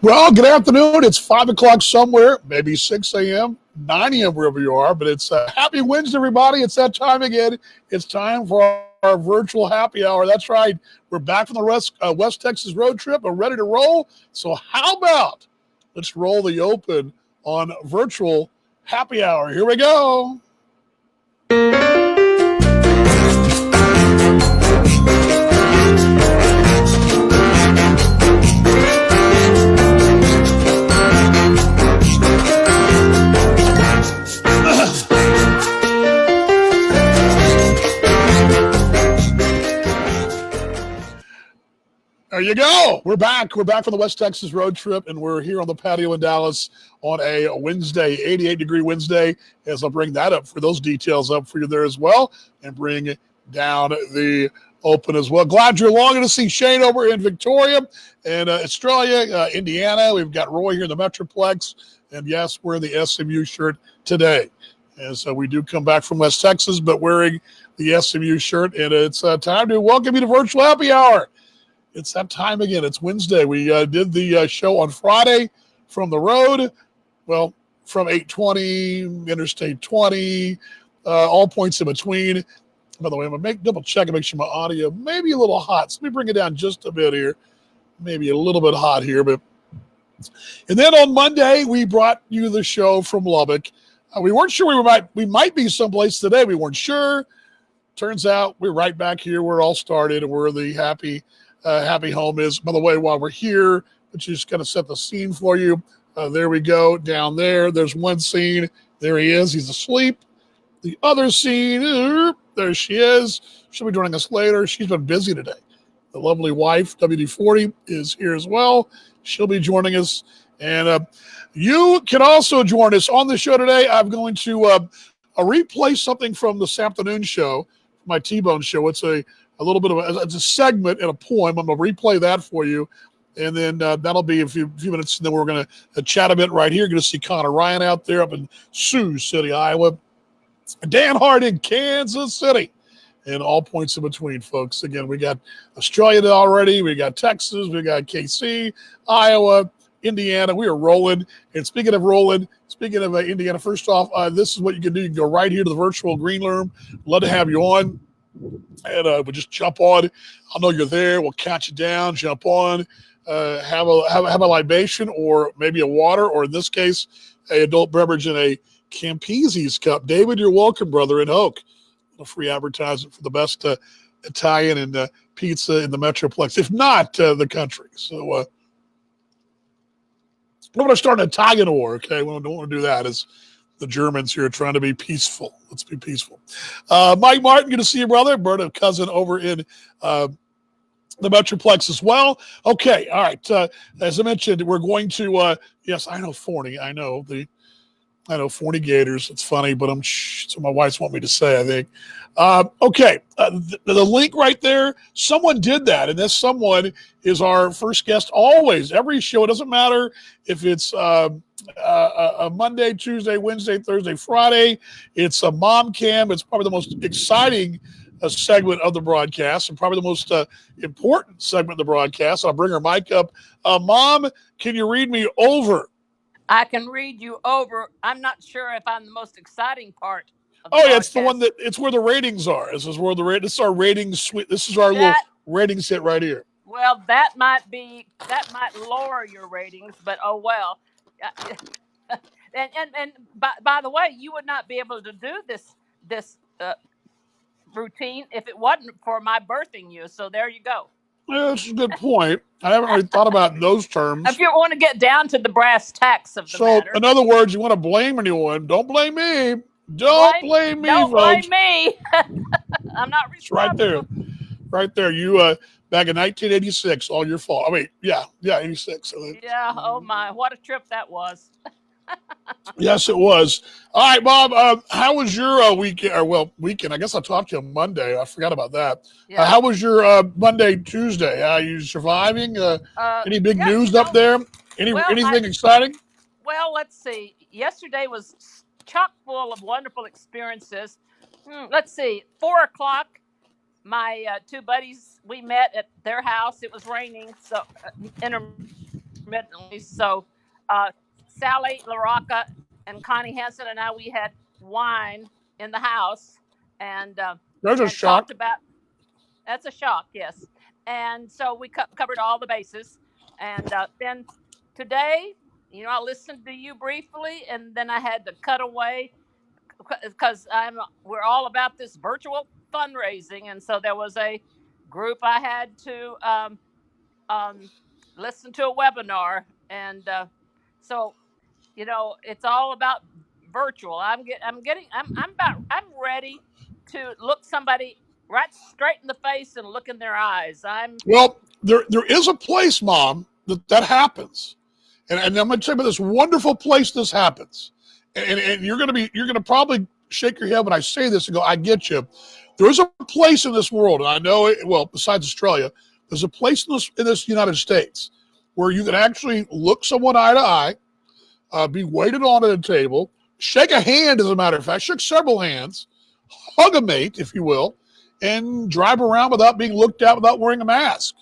Well, good afternoon. It's 5 o'clock somewhere, maybe 6 a.m., 9 a.m., wherever you are. But it's happy Wednesday, everybody. It's that time again. It's time for our virtual happy hour. That's right. We're back from the West Texas road trip and ready to roll. So how about let's roll the open on virtual happy hour. Here we go. There you go. We're back. We're back from the West Texas road trip, and we're here on the patio in Dallas on a Wednesday, 88-degree Wednesday, as I'll bring that up for those details up for you there as well, and bring down the open as well. Glad you're along to see Shane over in Victoria and Australia, Indiana. We've got Roy here in the Metroplex, and yes, we're in the SMU shirt today. And so we do come back from West Texas, but wearing the SMU shirt, and it's time to welcome you to Virtual Happy Hour. It's that time again. It's Wednesday. We did the show on Friday from the road, well, from 820, Interstate 20, all points in between. By the way, I'm going to double check and make sure my audio may be a little hot. So let me bring it down just a bit here. Maybe a little bit hot here. And then on Monday, we brought you the show from Lubbock. We weren't sure we might be someplace today. We weren't sure. Turns out we're right back here where it all started, and we're the happy home is. By the way, while we're here, let's just kind of set the scene for you. There we go. Down there, there's one scene. There he is. He's asleep. The other scene, there she is. She'll be joining us later. She's been busy today. The lovely wife, WD-40, is here as well. She'll be joining us. And you can also join us on the show today. I'm going to replay something from this afternoon show, my T-Bone show. It's a little bit of it's a segment and a poem. I'm going to replay that for you. And then that'll be a few minutes. And then we're going to chat a bit right here. You're going to see Connor Ryan out there up in Sioux City, Iowa. Dan Hart in Kansas City. And all points in between, folks. Again, we got Australia already. We got Texas. We got KC, Iowa, Indiana. We are rolling. And speaking of rolling, speaking of Indiana, first off, this is what you can do. You can go right here to the virtual green room. Love to have you on. And we'll just jump on. I'll know you're there. We'll count you down, jump on, have a libation or maybe a water, or in this case, a adult beverage in a Campese's cup. David, you're welcome, brother, in Oak. A free advertisement for the best Italian and pizza in the Metroplex, if not the country. So I'm going to start an Italian war, okay? We don't want to do that. As the Germans here are trying to be peaceful. Let's be peaceful. Mike Martin, good to see you, brother. Berta, cousin over in the Metroplex as well. Okay, all right. As I mentioned, we're going to, yes, I know Forney. I know Forney Gators. It's funny, but so my wife wants me to say, I think. Okay, the link right there, someone did that, and this someone is our first guest always. Every show, it doesn't matter if it's a Monday, Tuesday, Wednesday, Thursday, Friday. It's a mom cam. It's probably the most exciting segment of the broadcast and probably the most important segment of the broadcast. I'll bring her mic up. Mom, can you read me over? I can read you over. I'm not sure if I'm the most exciting part of the yeah, broadcast. it's the one it's where the ratings are. This is where this is our ratings suite. This is our little ratings hit right here. Well, that might lower your ratings, but oh well. And by the way, you would not be able to do this routine if it wasn't for my birthing you. So there you go. Yeah, that's a good point. I haven't really thought about those terms. If you want to get down to the brass tacks of the matter. So, in other words, you want to blame anyone, don't blame me. Don't blame me, Don't folks. blame me. I'm not responsible. It's right there. Right there. You, back in 1986, all your fault. I mean, yeah, 86. Yeah, oh my, what a trip that was. Yes, it was. All right, Bob, how was your weekend? I guess I talked to you on Monday. I forgot about that. Yeah. How was your Monday, Tuesday? Are you surviving? Any big news up there? Anything exciting? Well, let's see. Yesterday was chock full of wonderful experiences. Let's see. 4:00, my two buddies, we met at their house. It was raining, so intermittently. So Sally LaRocca and Connie Hansen and I, we had wine in the house and There's a talked shock. about. That's a shock, yes. And so we covered all the bases. And then today, I listened to you briefly, and then I had to cut away because we're all about this virtual fundraising, and so there was a group I had to um, listen to a webinar, and so it's all about virtual. I'm ready to look somebody right straight in the face and look in their eyes. Well, there is a place, Mom, that happens. And I'm going to tell you about this wonderful place this happens. And you're going to probably shake your head when I say this and go, I get you. There is a place in this world, and I know it, well, besides Australia, there's a place in this United States where you can actually look someone eye to eye, be waited on at a table, shake a hand, as a matter of fact, shake several hands, hug a mate, if you will, and drive around without being looked at, without wearing a mask.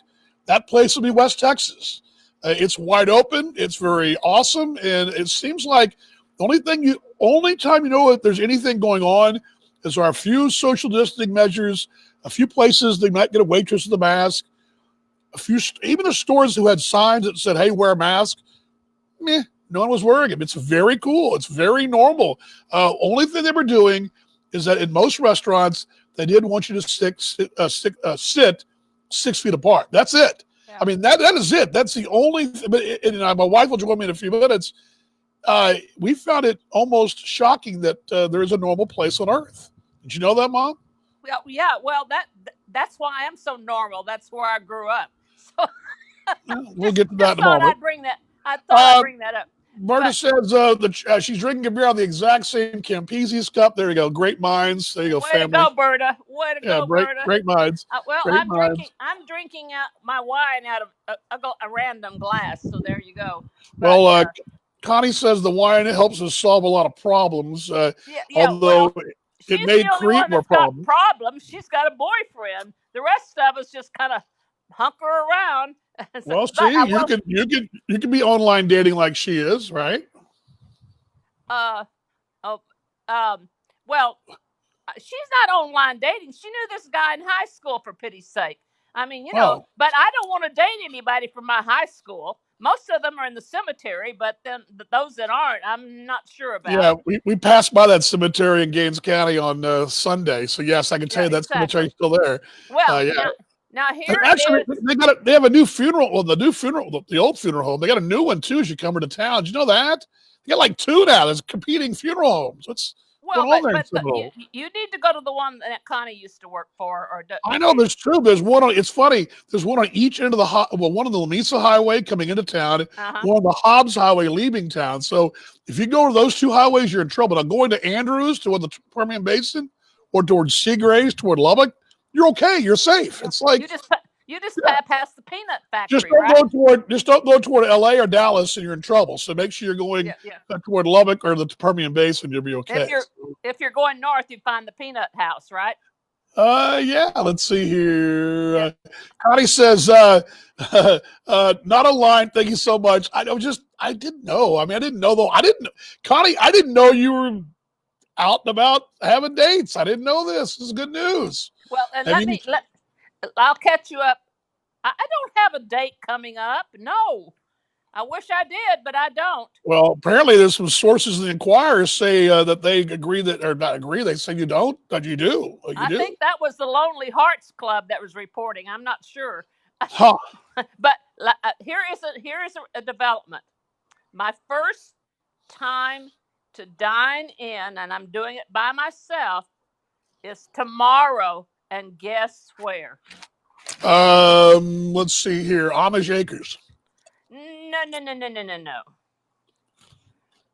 That place will be West Texas. It's wide open. It's very awesome, and it seems like the only time you know that there's anything going on is there are a few social distancing measures, a few places they might get a waitress with a mask, even the stores who had signs that said, "Hey, wear a mask." Meh, no one was wearing them. It's very cool. It's very normal. Only thing they were doing is that in most restaurants they did want you to sit 6 feet apart. That's it. Yeah. I mean, that is it. That's the only thing. But my wife will join me in a few minutes. We found it almost shocking that there is a normal place on Earth. Did you know that, Mom? Well, yeah. Well, that's why I'm so normal. That's where I grew up. So We'll get to that in a thought moment. I thought I'd bring that up. Berta says she's drinking a beer on the exact same Campese's cup. There you go. Great minds. There you go, Way family. to go, Berta. Way to go, Berta. Great minds. Great minds. I'm drinking out my wine out of a random glass. So there you go. But, Connie says the wine helps us solve a lot of problems. Although it may create more problems. She's got a boyfriend. The rest of us just kind of hunker around. Well, see, you can be online dating like she is, right? Well, she's not online dating. She knew this guy in high school, for pity's sake. I mean, but I don't want to date anybody from my high school. Most of them are in the cemetery, but then those that aren't, I'm not sure about. Yeah, we passed by that cemetery in Gaines County on Sunday. So, yes, I can tell you that cemetery's still there. Well, now here actually, they have a new funeral. Well, the old funeral home. They got a new one too as you come into town. Did you know that? They got like two now. There's competing funeral homes. You need to go to the one that Connie used to work for. I know there's two. There's one on. It's funny. There's one on each end of one on the Lamesa Highway coming into town, one on the Hobbs Highway leaving town. So if you go to those two highways, you're in trouble. Now going to Andrews toward the Permian Basin, or towards Seagraves toward Lubbock, you're okay. You're safe. It's like you just pass the peanut factory. Just don't go toward LA or Dallas, and you're in trouble. So make sure you're going toward Lubbock or the Permian Basin. You'll be okay. If you're going north, you find the peanut house, right? Yeah. Let's see here. Connie says, not a line. Thank you so much. I didn't know. I mean, I didn't know though. Connie, I didn't know you were out and about having dates. I didn't know this. This is good news. Well, and I'll catch you up. I don't have a date coming up. No, I wish I did, but I don't. Well, apparently there's some sources in the Inquirer say that they agree that, or not agree. They say you don't, that you do. I think that was the Lonely Hearts Club that was reporting. I'm not sure. Huh. But here is a development. My first time to dine in, and I'm doing it by myself, is tomorrow. And guess where? Let's see here. Amish Acres. No.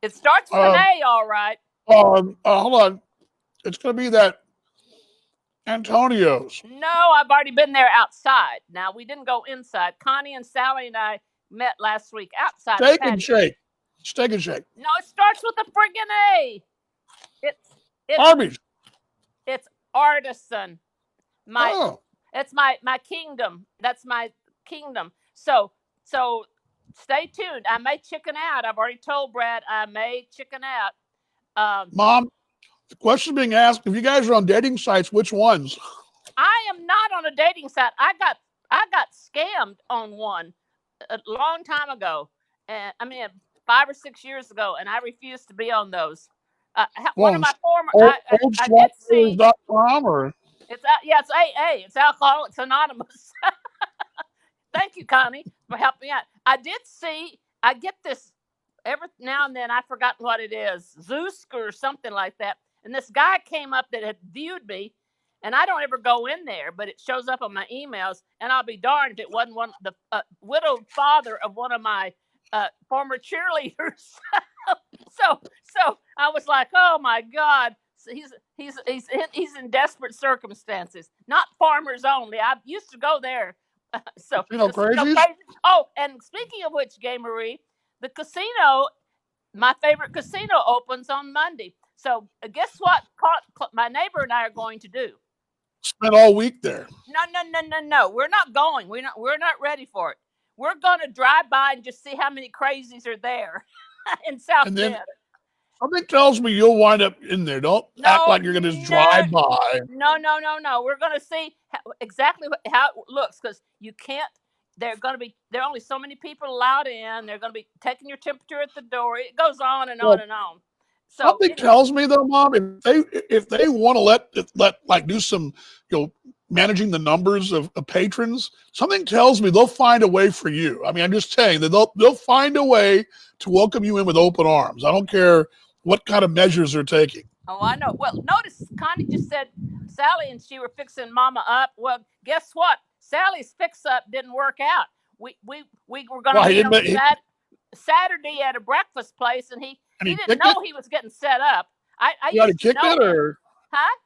It starts with an A, all right. Hold on. It's going to be that Antonio's. No, I've already been there outside. Now, we didn't go inside. Connie and Sally and I met last week outside. Steak and Shake. Steak and Shake. No, it starts with a friggin' A. It's Arby's. It's Artisan. It's my kingdom. That's my kingdom. So stay tuned. I may chicken out. I've already told Brad I may chicken out. Mom, the question being asked: if you guys are on dating sites, which ones? I am not on a dating site. I got scammed on one a long time ago, and I mean 5 or 6 years ago, and I refused to be on those. One of Ones. my former, I did see. Oldswapers.com or Yeah, it's AA. It's Alcoholics Anonymous. Thank you, Connie, for helping me out. I did see. I get this every now and then. I've forgotten what it is, Zeusk or something like that. And this guy came up that had viewed me, and I don't ever go in there, but it shows up on my emails. And I'll be darned if it wasn't the widowed father of one of my former cheerleaders. So I was like, oh my God. So he's in desperate circumstances. Not farmers only. I used to go there. So casino crazies? crazy. Oh, and speaking of which, Gay Marie, the casino, my favorite casino, opens on Monday. So guess what? My neighbor and I are going to do. Spent all week there. No. We're not going. We're not ready for it. We're going to drive by and just see how many crazies are there in South And then Bend. something tells me you'll wind up in there. Don't act No, like you're going to just drive by. no. We're going to see exactly how it looks, because you can't. There are only so many people allowed in. They're going to be taking your temperature at the door. It goes on and on Well, and on. So something tells me though, Mom, if they want to let like do some, managing the numbers of patrons, something tells me they'll find a way for you. I mean, I'm just saying that they'll find a way to welcome you in with open arms. I don't care what kind of measures they're taking. oh, I know. Well, notice Connie just said Sally and she were fixing Mama up. Well, guess what? Sally's fix up didn't work out. We were going to Why he meet didn't? on Saturday at a breakfast place, and he And he didn't kicked it. know he was getting set up. I You already used to kicked know it, him, or huh?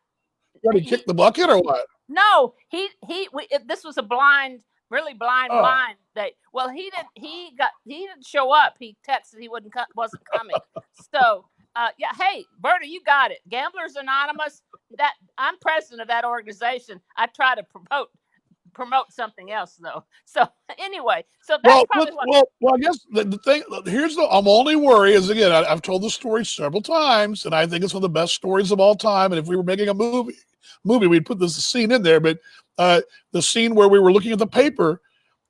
you already He kicked the bucket, or what? no, this was a really Oh, blind date. Well, he didn't show up. He texted he wasn't coming. So yeah, hey Berta, you got it. Gamblers Anonymous. That I'm president of that organization. I try to promote something else though. So anyway, so that's well, probably what. I guess the thing here's I'm only worry is again I've told the story several times, and I think it's one of the best stories of all time. And if we were making a movie, we'd put this scene in there. But the scene where we were looking at the paper,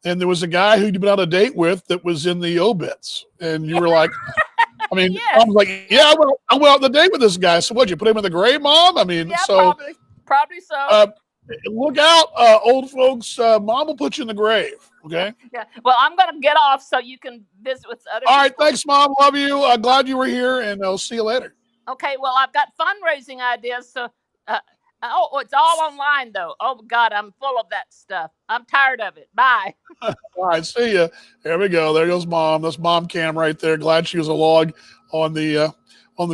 and there was a guy who you'd been on a date with that was in the obits, and you Yeah, were like, I mean, I yes, was like, yeah, I went on the date with this guy. So what? You put him in the grave, Mom? I mean, yeah, so probably so. uh, look out, old folks. Mom will put you in the grave. Okay. Yeah. Well, I'm gonna get off so you can visit with other All right. people. Thanks, Mom. Love you. Glad you were here, and I'll see you later. Okay, well, I've got fundraising ideas. So, uh, it's all online though. Oh God, I'm full of that stuff. I'm tired of it. Bye. All right. See you. There we go. There goes Mom. That's Mom Cam right there. Glad she was a log on the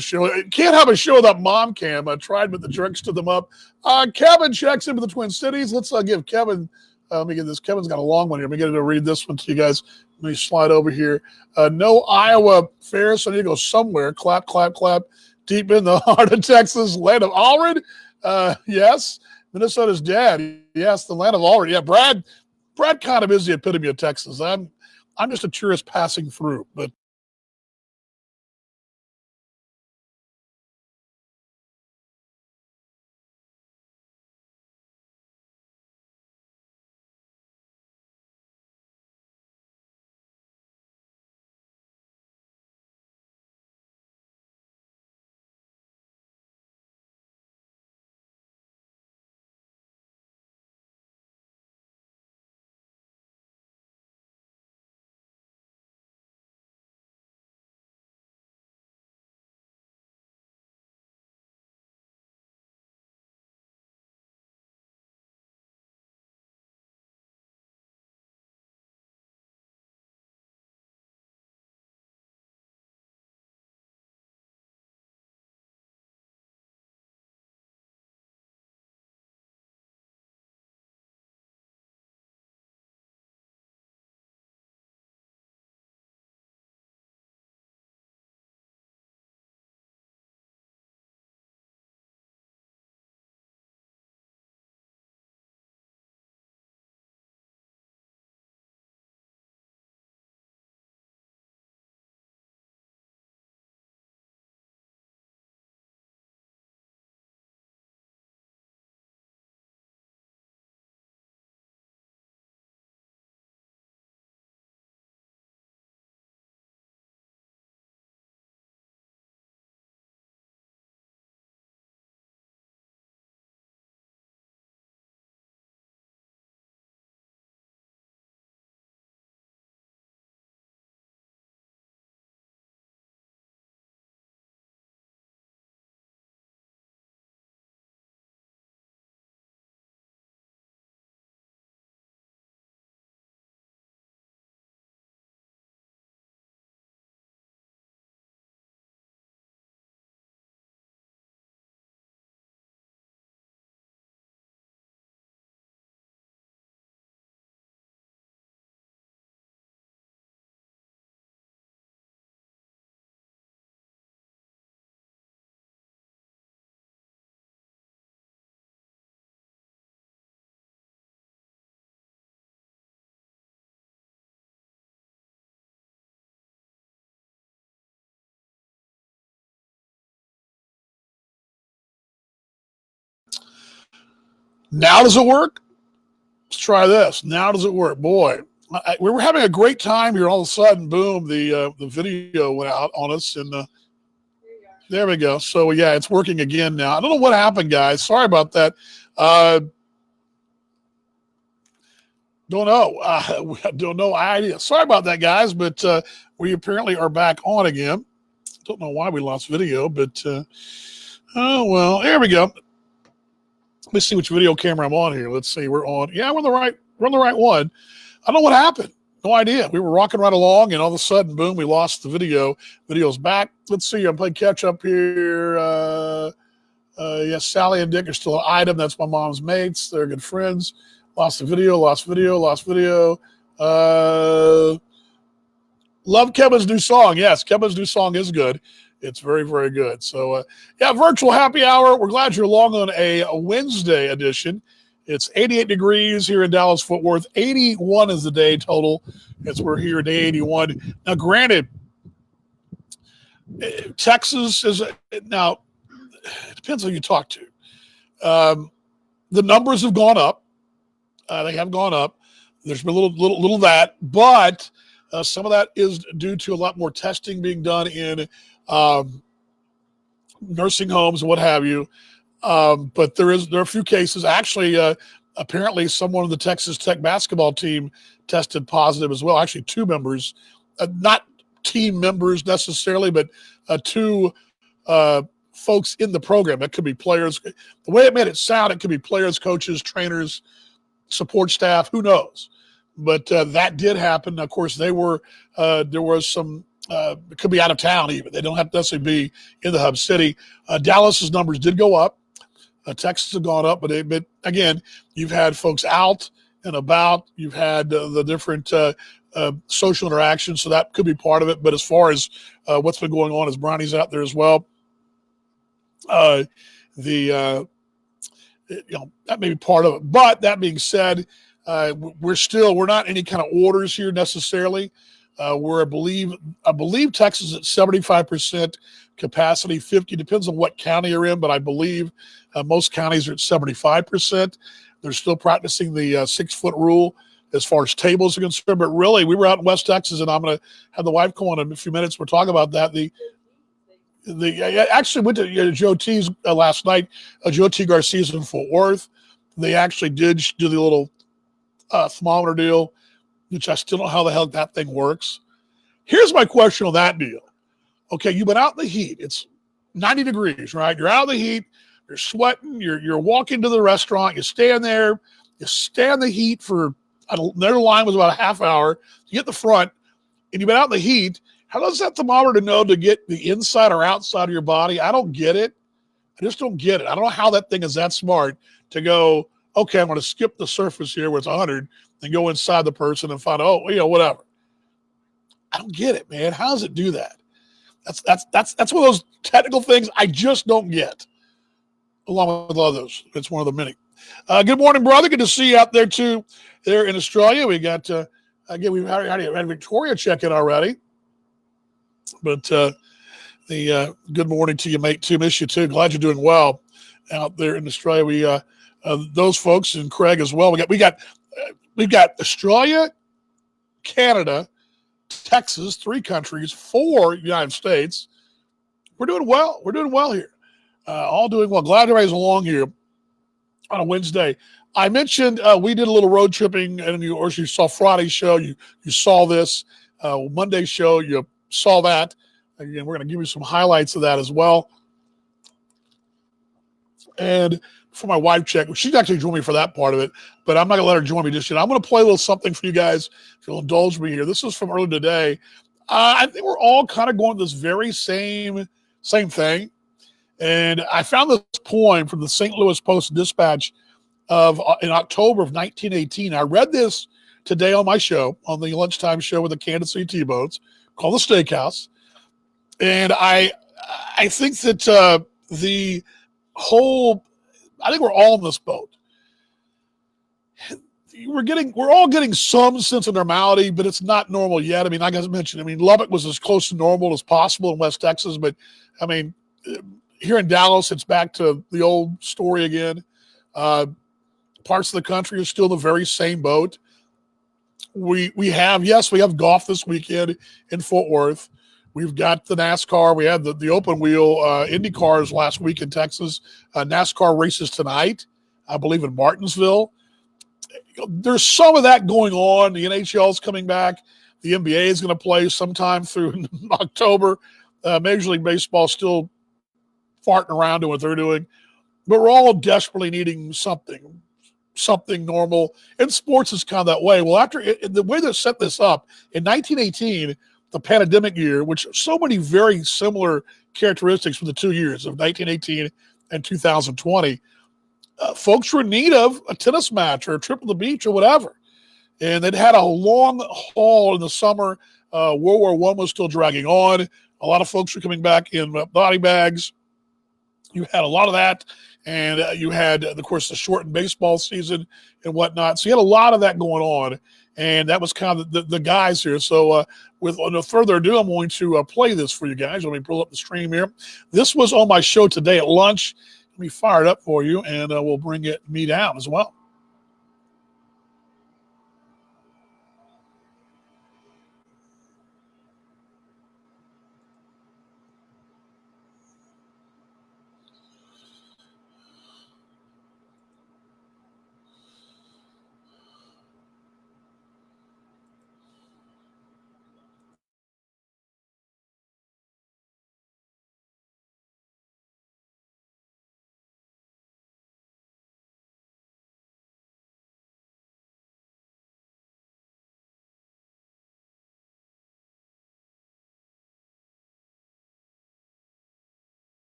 show. Can't have a show without Mom Cam. I tried, but the jerk stood them up. Kevin checks in with the Twin Cities. Let's give Kevin. Let me get this. Kevin's got a long one here. Let me get to read this one to you guys. Let me slide over here. No Iowa fair, so I need to go somewhere. Clap, clap, clap. Deep in the heart of Texas, land of Allred. Yes. Minnesota's dad. Yes, the land of Allred. Yeah, Brad kind of is the epitome of Texas. I'm just a tourist passing through, but Now does it work? Let's try this. Now does it work? Boy, we were having a great time here. All of a sudden, boom, the video went out on us, and there we go. So yeah, it's working again now. I don't know what happened, guys. Sorry about that. Don't know. We don't know idea. Sorry about that, guys. But we apparently are back on again. Don't know why we lost video, but oh well. There we go. Let's see which video camera I'm on here. Let's see. We're on. Yeah, we're on the right one. I don't know what happened. No idea. We were rocking right along, and all of a sudden, boom, we lost the video. Video's back. Let's see. I'm playing catch up here. Yes, Sally and Dick are still an item. That's my mom's mates. They're good friends. Lost the video. Lost video. Love Kevin's new song. Yes, Kevin's new song is good. It's very, very good. So, yeah, virtual happy hour. We're glad you're along on a Wednesday edition. It's 88 degrees here in Dallas-Fort Worth. 81 is the day total as we're here, day 81. Now, granted, Texas is now. It depends who you talk to. The numbers have gone up. They have gone up. There's been a little of that, but some of that is due to a lot more testing being done in nursing homes and what have you. But there are a few cases. Actually, apparently someone on the Texas Tech basketball team tested positive as well. Actually, two members, not team members necessarily, but two folks in the program. That could be players. The way it made it sound, it could be players, coaches, trainers, support staff, who knows? But that did happen. Of course, there was some, it could be out of town even. They don't have to necessarily be in the hub city. Dallas's numbers did go up. Texas have gone up, but again, you've had folks out and about. You've had the different social interactions, so that could be part of it. But as far as what's been going on, as Bronny's out there as well, that may be part of it. But that being said, we're not any kind of orders here necessarily. We're I believe Texas at 75% capacity, 50 depends on what county you're in, but I believe most counties are at 75%. They're still practicing the 6-foot rule as far as tables are concerned. But really, we were out in West Texas, and I'm going to have the wife come on in a few minutes. We're talking about that. I actually went to Joe T's last night. Joe T. Garcia's in Fort Worth. They actually did do the little thermometer deal, which I still don't know how the hell that thing works. Here's my question on that deal. Okay, you've been out in the heat. It's 90 degrees, right? You're out in the heat. You're sweating. You're walking to the restaurant. You stand there. You stand the heat for their line was about a half hour. You get the front, and you've been out in the heat. How does that thermometer know to get the inside or outside of your body? I don't get it. I just don't get it. I don't know how that thing is that smart to go, okay, I'm going to skip the surface here where it's 100 and go inside the person and find, whatever. I don't get it, man. How does it do that? That's one of those technical things I just don't get, along with others. It's one of the many. Good morning, brother. Good to see you out there, too, there in Australia. We got, again, we've had Victoria check in already. But the good morning to you, mate, too. Miss you, too. Glad you're doing well out there in Australia. We those folks and Craig as well. We've got Australia, Canada, Texas, 3 countries, 4 United States. We're doing well. We're doing well here. All doing well. Glad everybody's along here on a Wednesday. I mentioned we did a little road tripping, and you saw Friday's show. You saw this Monday's show. You saw that. Again, we're going to give you some highlights of that as well. And for my wife check, she's actually joined me for that part of it, but I'm not going to let her join me just yet. I'm going to play a little something for you guys if you'll indulge me here. This is from earlier today. I think we're all kind of going this very same thing. And I found this poem from the St. Louis Post-Dispatch in October of 1918. I read this today on my show, on the lunchtime show with the Kansas City T-Bones, called The Steakhouse. And I think that I think we're all in this boat. We're all getting some sense of normality, but it's not normal yet. I mean, like I mentioned, Lubbock was as close to normal as possible in West Texas, but here in Dallas, it's back to the old story again. parts of the country are still in the very same boat. We have golf this weekend in Fort Worth. We've got the NASCAR. We had the open wheel Indy cars last week in Texas. NASCAR races tonight, I believe, in Martinsville. There's some of that going on. The NHL is coming back. The NBA is going to play sometime through October. Major League Baseball still farting around doing what they're doing. But we're all desperately needing something normal. And sports is kind of that way. Well, the way they set this up, in 1918, the pandemic year, which so many very similar characteristics for the 2 years of 1918 and 2020, folks were in need of a tennis match or a trip to the beach or whatever. And they'd had a long haul in the summer. World War I was still dragging on. A lot of folks were coming back in body bags. You had a lot of that. And you had, of course, the shortened baseball season and whatnot. So you had a lot of that going on. And that was kind of the guys here. So with no further ado, I'm going to play this for you guys. Let me pull up the stream here. This was on my show today at lunch. Let me fire it up for you, and we'll bring me down as well.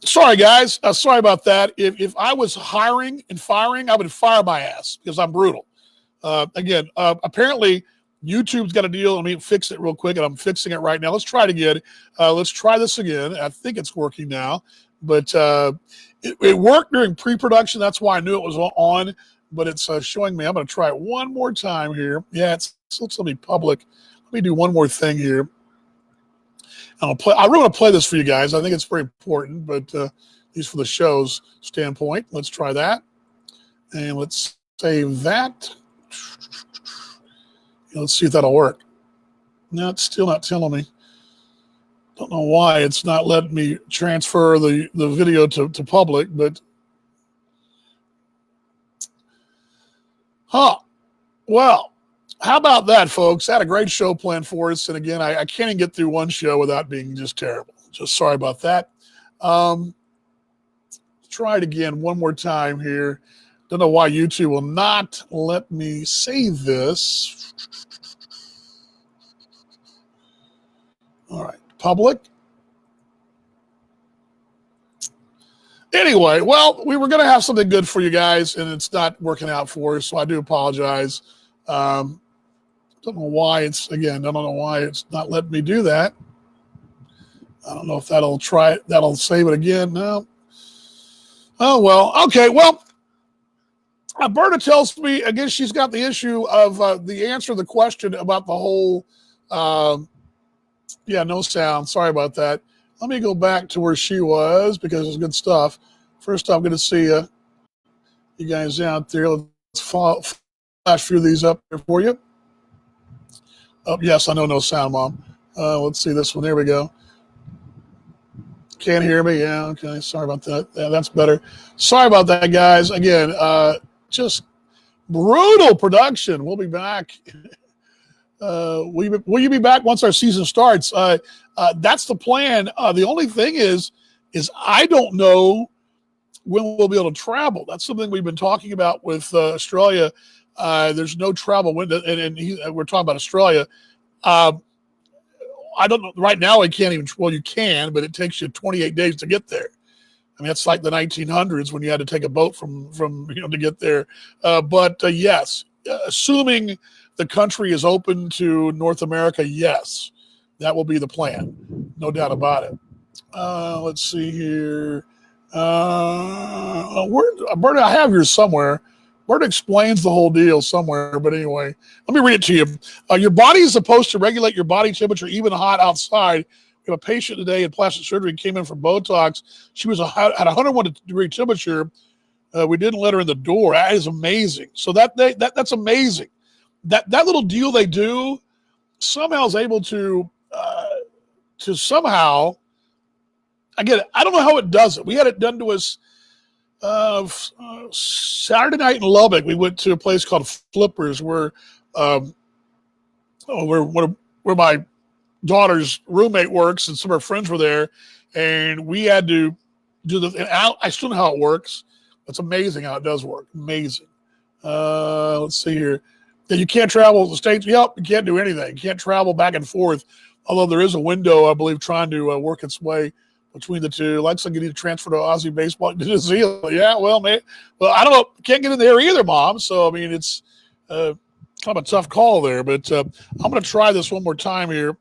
Sorry, guys. Sorry about that. If I was hiring and firing, I would fire my ass because I'm brutal. Again, apparently YouTube's got a deal. Let me fix it real quick, and I'm fixing it right now. Let's try it again. Let's try this again. I think it's working now, but it worked during pre-production. That's why I knew it was on, but it's showing me. I'm going to try it one more time here. Yeah, it's looks to be public. Let me do one more thing here. I really want to play this for you guys. I think it's very important, but at least for the show's standpoint, let's try that. And let's save that. Let's see if that'll work. No, it's still not telling me. Don't know why it's not letting me transfer the video to public, but well, how about that, folks? I had a great show planned for us. And again, I can't even get through one show without being just terrible. Just sorry about that. Try it again one more time here. Don't know why YouTube will not let me save this. All right, public. Anyway, well, we were going to have something good for you guys, and it's not working out for us, so I do apologize. Don't know why I don't know why it's not letting me do that. I don't know if that'll save it again. No. Oh, well. Okay, well, Berta tells me, again, she's got the issue of the answer to the question about the whole, no sound. Sorry about that. Let me go back to where she was because it's good stuff. First, I'm going to see you guys out there. Let's flash through these up here for you. Oh, yes, I know no sound, Mom. Let's see this one. There we go. Can't hear me? Yeah, okay. Sorry about that. Yeah, that's better. Sorry about that, guys. Again, just brutal production. We'll be back will you be back once our season starts? That's the plan. The only thing is I don't know when we'll be able to travel. That's something we've been talking about with Australia. There's no travel window, and we're talking about Australia. I don't know. Right now, I can't even. Well, you can, but it takes you 28 days to get there. I mean, it's like the 1900s when you had to take a boat from to get there. But yes, assuming the country is open to North America, yes, that will be the plan. No doubt about it. Let's see here. Berta, I have yours somewhere. Berta explains the whole deal somewhere, but anyway, let me read it to you. Your body is supposed to regulate your body temperature, even hot outside. We have a patient today in plastic surgery came in for Botox. She was at 101 degree temperature. We didn't let her in the door. That is amazing. So that's amazing. That little deal they do somehow is able to somehow. Again, I don't know how it does it. We had it done to us Saturday night in Lubbock. We went to a place called Flippers where my daughter's roommate works, and some of her friends were there, and we had to do the. And I still know how it works. It's amazing how it does work. Amazing. Let's see here. Yeah, you can't travel the States. Yep, you can't do anything. You can't travel back and forth. Although there is a window, I believe, trying to work its way between the two. Alexa, you need to transfer to Aussie baseball to New Zealand. Yeah, well, man. Well, I don't know. Can't get in there either, Mom. So, I mean, it's kind of a tough call there. But I'm going to try this one more time here.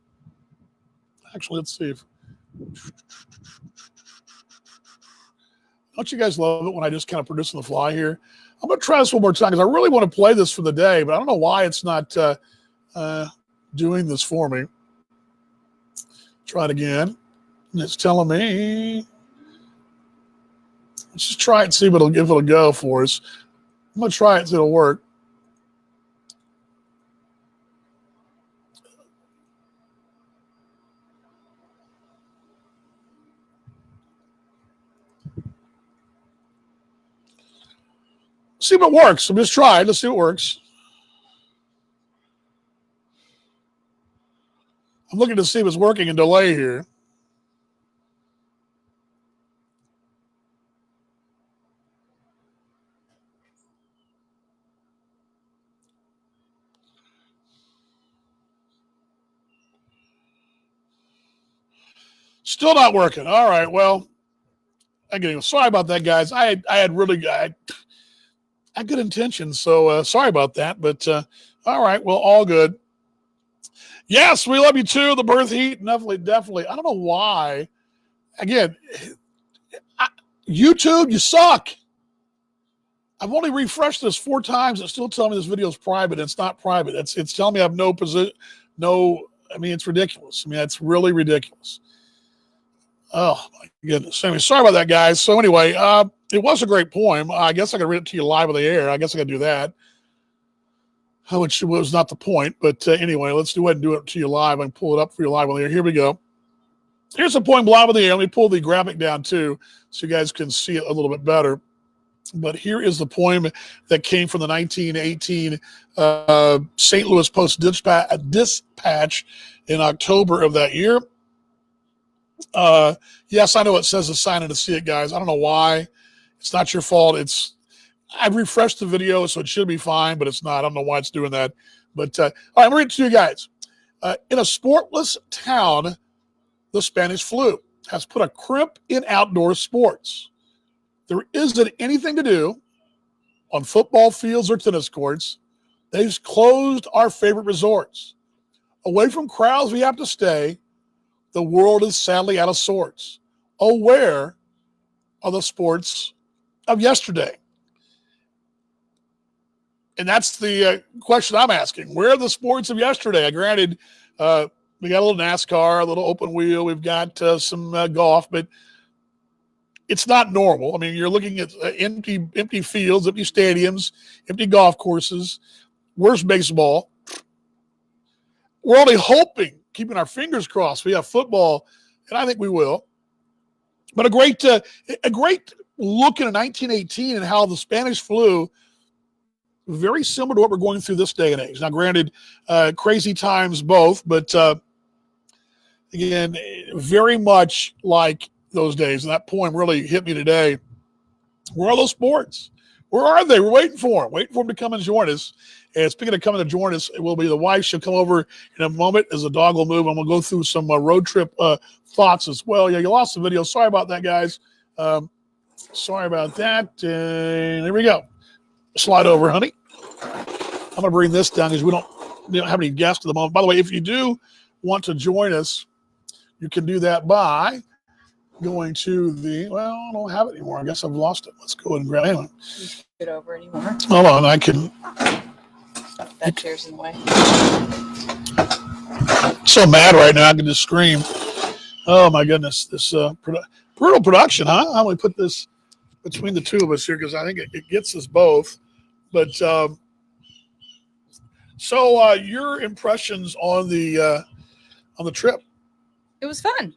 Actually, let's see if. Don't you guys love it when I just kind of produce on the fly here? I'm going to try this one more time because I really want to play this for the day, but I don't know why it's not doing this for me. Try it again. And it's telling me. Let's just try it and see if it'll go for us. I'm going to try it and see if it'll work. See if it works. I'm just trying. Let's see if it works. I'm looking to see if it's working in delay here. Still not working. All right. Well, again, sorry about that, guys. I had good intentions, so sorry about that. But all right. Well, all good. Yes, we love you too. The birth heat, definitely. I don't know why. Again, YouTube, you suck. I've only refreshed this 4 times. It's still telling me this video is private. It's not private. It's telling me I have no position. No, I mean, it's ridiculous. I mean, it's really ridiculous. Oh my goodness. Anyway, sorry about that, guys. So anyway, it was a great poem. I guess I could read it to you live on the air. I guess I could do that. Which was not the point, but anyway, let's go ahead and do it to you live. I can pull it up for you live on the air. Here we go. Here's the poem live on the air. Let me pull the graphic down too, so you guys can see it a little bit better. But here is the poem that came from the 1918 St. Louis Post-Dispatch in October of that year. Yes, I know it says to sign in to see it, guys. I don't know why. It's not your fault. I've refreshed the video, so it should be fine, but it's not. I don't know why it's doing that. But all right, I'm going to read it to you guys. In a sportless town, the Spanish flu has put a crimp in outdoor sports. There isn't anything to do on football fields or tennis courts. They've closed our favorite resorts. Away from crowds we have to stay. The world is sadly out of sorts. Oh, where are the sports of yesterday? And that's the question I'm asking. Where are the sports of yesterday? Granted, we got a little NASCAR, a little open wheel. We've got some golf, but it's not normal. I mean, you're looking at empty fields, empty stadiums, empty golf courses. Where's baseball? We're only hoping, keeping our fingers crossed, we have football, and I think we will. But a great look into 1918 and how the Spanish flu very similar to what we're going through this day and age. Now, granted, crazy times both, but again, very much like those days. And that poem really hit me today. Where are those sports? Where are they? We're waiting for them to come and join us. And speaking of coming to join us, it will be the wife. She'll come over in a moment as the dog will move. I'm going to go through some road trip thoughts as well. Yeah, you lost the video. Sorry about that, guys. Sorry about that. There we go. Slide over, honey. I'm going to bring this down because we don't have any guests at the moment. By the way, if you do want to join us, you can do that by going to the, well, I don't have it anymore. I guess I've lost it. Let's go and grab it. Anyway. You can't get over anymore. Hold on, I can. That chair's in the way. So mad right now, I can just scream. Oh my goodness, this brutal production, huh? I'm going to put this between the two of us here because I think it gets us both. But so your impressions on the trip? It was fun.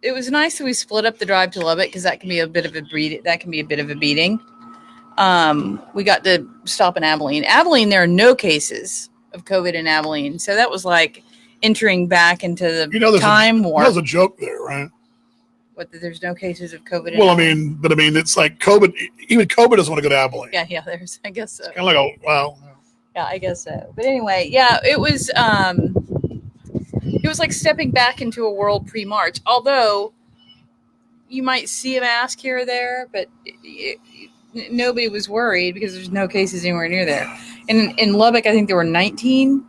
It was nice that we split up the drive to Lubbock because that can be a bit of a beating. We got to stop in Abilene. Abilene, there are no cases of COVID in Abilene, so that was like entering back into the time warp. There's a joke there, right? What? That there's no cases of COVID. Well, I mean, it's like COVID. Even COVID doesn't want to go to Abilene. Yeah. There's, I guess so. Kind of like, oh, wow. Yeah, I guess so. But anyway, yeah, it was. It was like stepping back into a world pre-March. Although you might see a mask here or there, but nobody was worried because there's no cases anywhere near there. And in Lubbock, I think there were 19.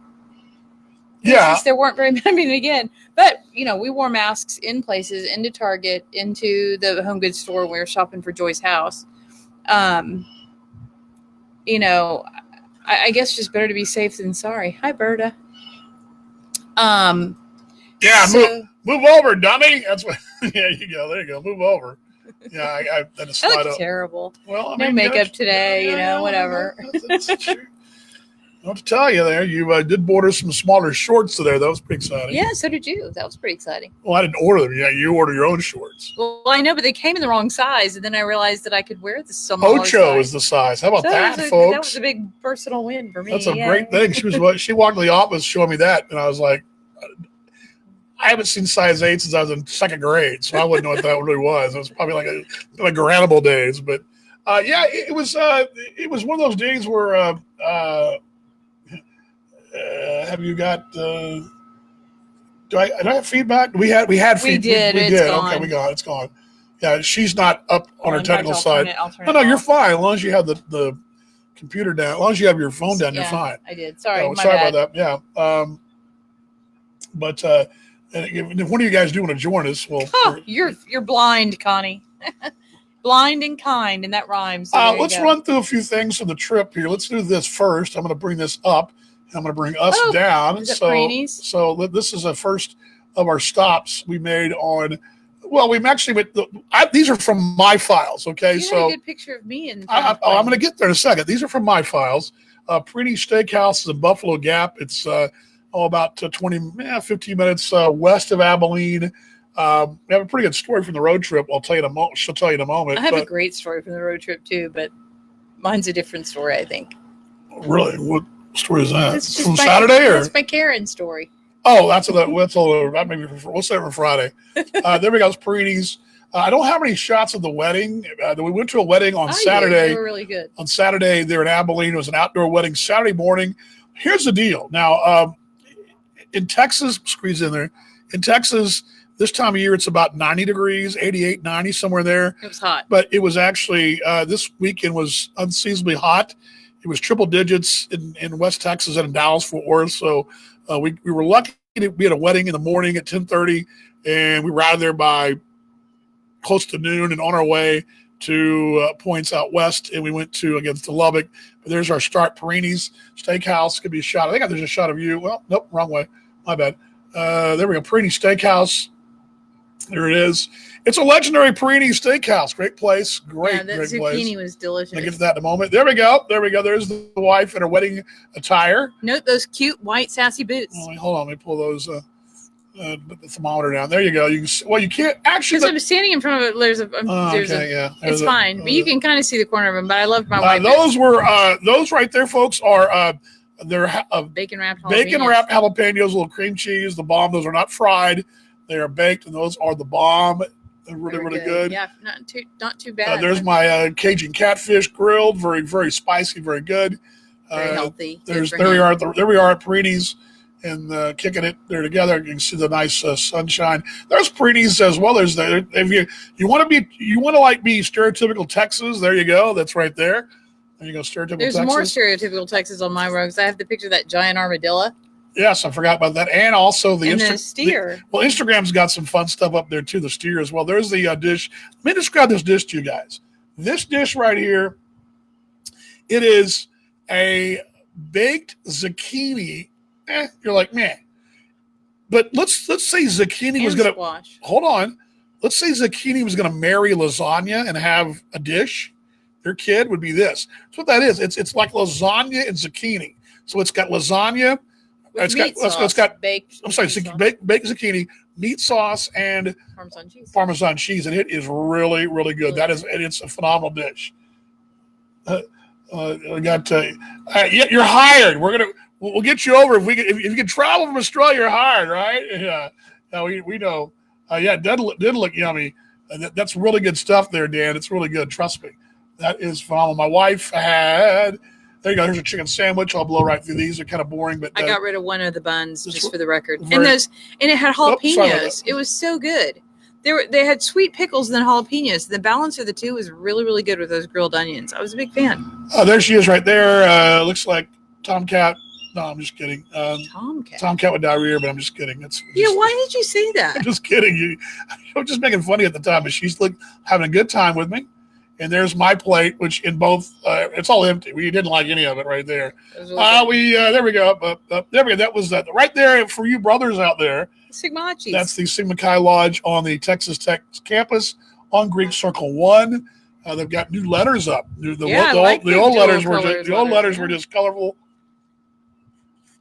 Yeah, there weren't very many again. But we wore masks in places, into Target, into the home goods store. We were shopping for Joy's house. I guess just better to be safe than sorry. Hi, Berta. Yeah, move over, dummy. That's what. Yeah, you go. There you go. Move over. Yeah, I just slide up. Terrible. Well, I no mean, makeup today. Whatever. That's true. I want to tell you there, you did order some smaller shorts today. That was pretty exciting. Yeah, so did you. That was pretty exciting. Well, I didn't order them. Yeah, you order your own shorts. Well, I know, but they came in the wrong size, and then I realized that I could wear the smaller Ocho is the size. How about that, folks? That was a big personal win for me. That's a great thing. She walked to the office showing me that, and I was like, I haven't seen size 8 since I was in second grade, so I wouldn't know what that really was. It was probably like Garanable days, but yeah, it was one of those days where have you got? Do I have feedback? We had feedback. We did. Okay, we got it. It's gone. Yeah, she's not up on her technical side. No, you're fine. As long as you have the computer down, as long as you have your phone down, you're fine. I did. Sorry, sorry about that. Yeah. But if one of you guys do want to join us, well, you're blind, Connie. Blind and kind, and that rhymes. So let's run through a few things from the trip here. Let's do this first. I'm going to bring this up. I'm going to bring us down. So this is the first of our stops we made on. Well, we've actually these are from my files. Okay, you had a good picture of me. I'm going to get there in a second. These are from my files. Preety Steakhouse is in Buffalo Gap. It's about 15 minutes west of Abilene. We have a pretty good story from the road trip. She'll tell you in a moment. I have a great story from the road trip too, but mine's a different story, I think. Really? What story is that? From Saturday? That's my Karen story. Oh, we'll save it for Friday. There we go. It's Preety's. I don't have any shots of the wedding. We went to a wedding on Saturday. They were really good. On Saturday, there in Abilene. It was an outdoor wedding Saturday morning. Here's the deal. Now, in Texas, squeeze in there. In Texas, this time of year, it's about 90 degrees, 88, 90, somewhere there. It was hot. But it was actually, this weekend was unseasonably hot. It was triple digits in West Texas and in Dallas-Fort Worth. So we were lucky to be at a wedding in the morning at 10:30, and we were out of there by close to noon and on our way to points out west, and we went to Lubbock. But there's our start, Perini's Steakhouse. Could be a shot. I think there's a shot of you. Well, nope, wrong way. My bad. There we go. Perini's Steakhouse. There it is. It's a legendary Perini Steakhouse. Great place. Great place. Zucchini was delicious. I'll get to that in a moment. There we go. There's the wife in her wedding attire. Note those cute white sassy boots. Hold on. Let me pull those. Put the thermometer down. There you go. You can see, well, you can't actually. Because I'm standing in front of it. There's Okay, yeah. It's fine, but you can kind of see the corner of them. But I love my wife. Those right there, folks, are they're bacon wrapped jalapenos, little cream cheese, the bomb. Those are not fried; they are baked, and those are the bomb. They're really good. Yeah, not too bad. There's my Cajun catfish grilled, very very spicy, very good. Very healthy. There we are at Parini's. And kicking it there together, you can see the nice sunshine. There's Parini's as well. There's there. If you want to like be stereotypical Texas, there you go. That's right there. There you go, stereotypical. There's Texas. More stereotypical Texas on my rugs. I have the picture of that giant armadillo. Yes, I forgot about that, and also the steer. Instagram's got some fun stuff up there too. The steer as well. There's the dish. Let me describe this dish to you guys. This dish right here. It is a baked zucchini. You're like, man. But let's say zucchini was gonna squash. Hold on. Let's say zucchini was gonna marry lasagna and have a dish. Their kid would be this. That's what that is. It's like lasagna and zucchini. So it's got lasagna. It's got baked. I'm sorry, baked zucchini, meat sauce, and Parmesan cheese, and it is really really good. It's a phenomenal dish. I got you're hired. We'll get you over if you can travel from Australia. You're hired, right? Yeah, we know. Did look yummy. That's really good stuff there, Dan. It's really good. Trust me, that is phenomenal. My wife had. There you go. Here's a chicken sandwich. I'll blow right through these. They're kind of boring, but I got rid of one of the buns just for the record. And it had jalapenos. It was so good. They had sweet pickles and then jalapenos. The balance of the two was really really good with those grilled onions. I was a big fan. Oh, there she is, right there. Looks like Tomcat. No, I'm just kidding. Tomcat with diarrhea, but I'm just kidding. Why did you say that? I'm just kidding. I'm just making funny at the time, but she's having a good time with me. And there's my plate, which in both, it's all empty. We didn't like any of it right there. There we go. There we go. That was right there for you brothers out there. Sigmachis. That's the Sigma Chi Lodge on the Texas Tech campus on Greek Circle 1. They've got new letters up. The old letters were just colorful.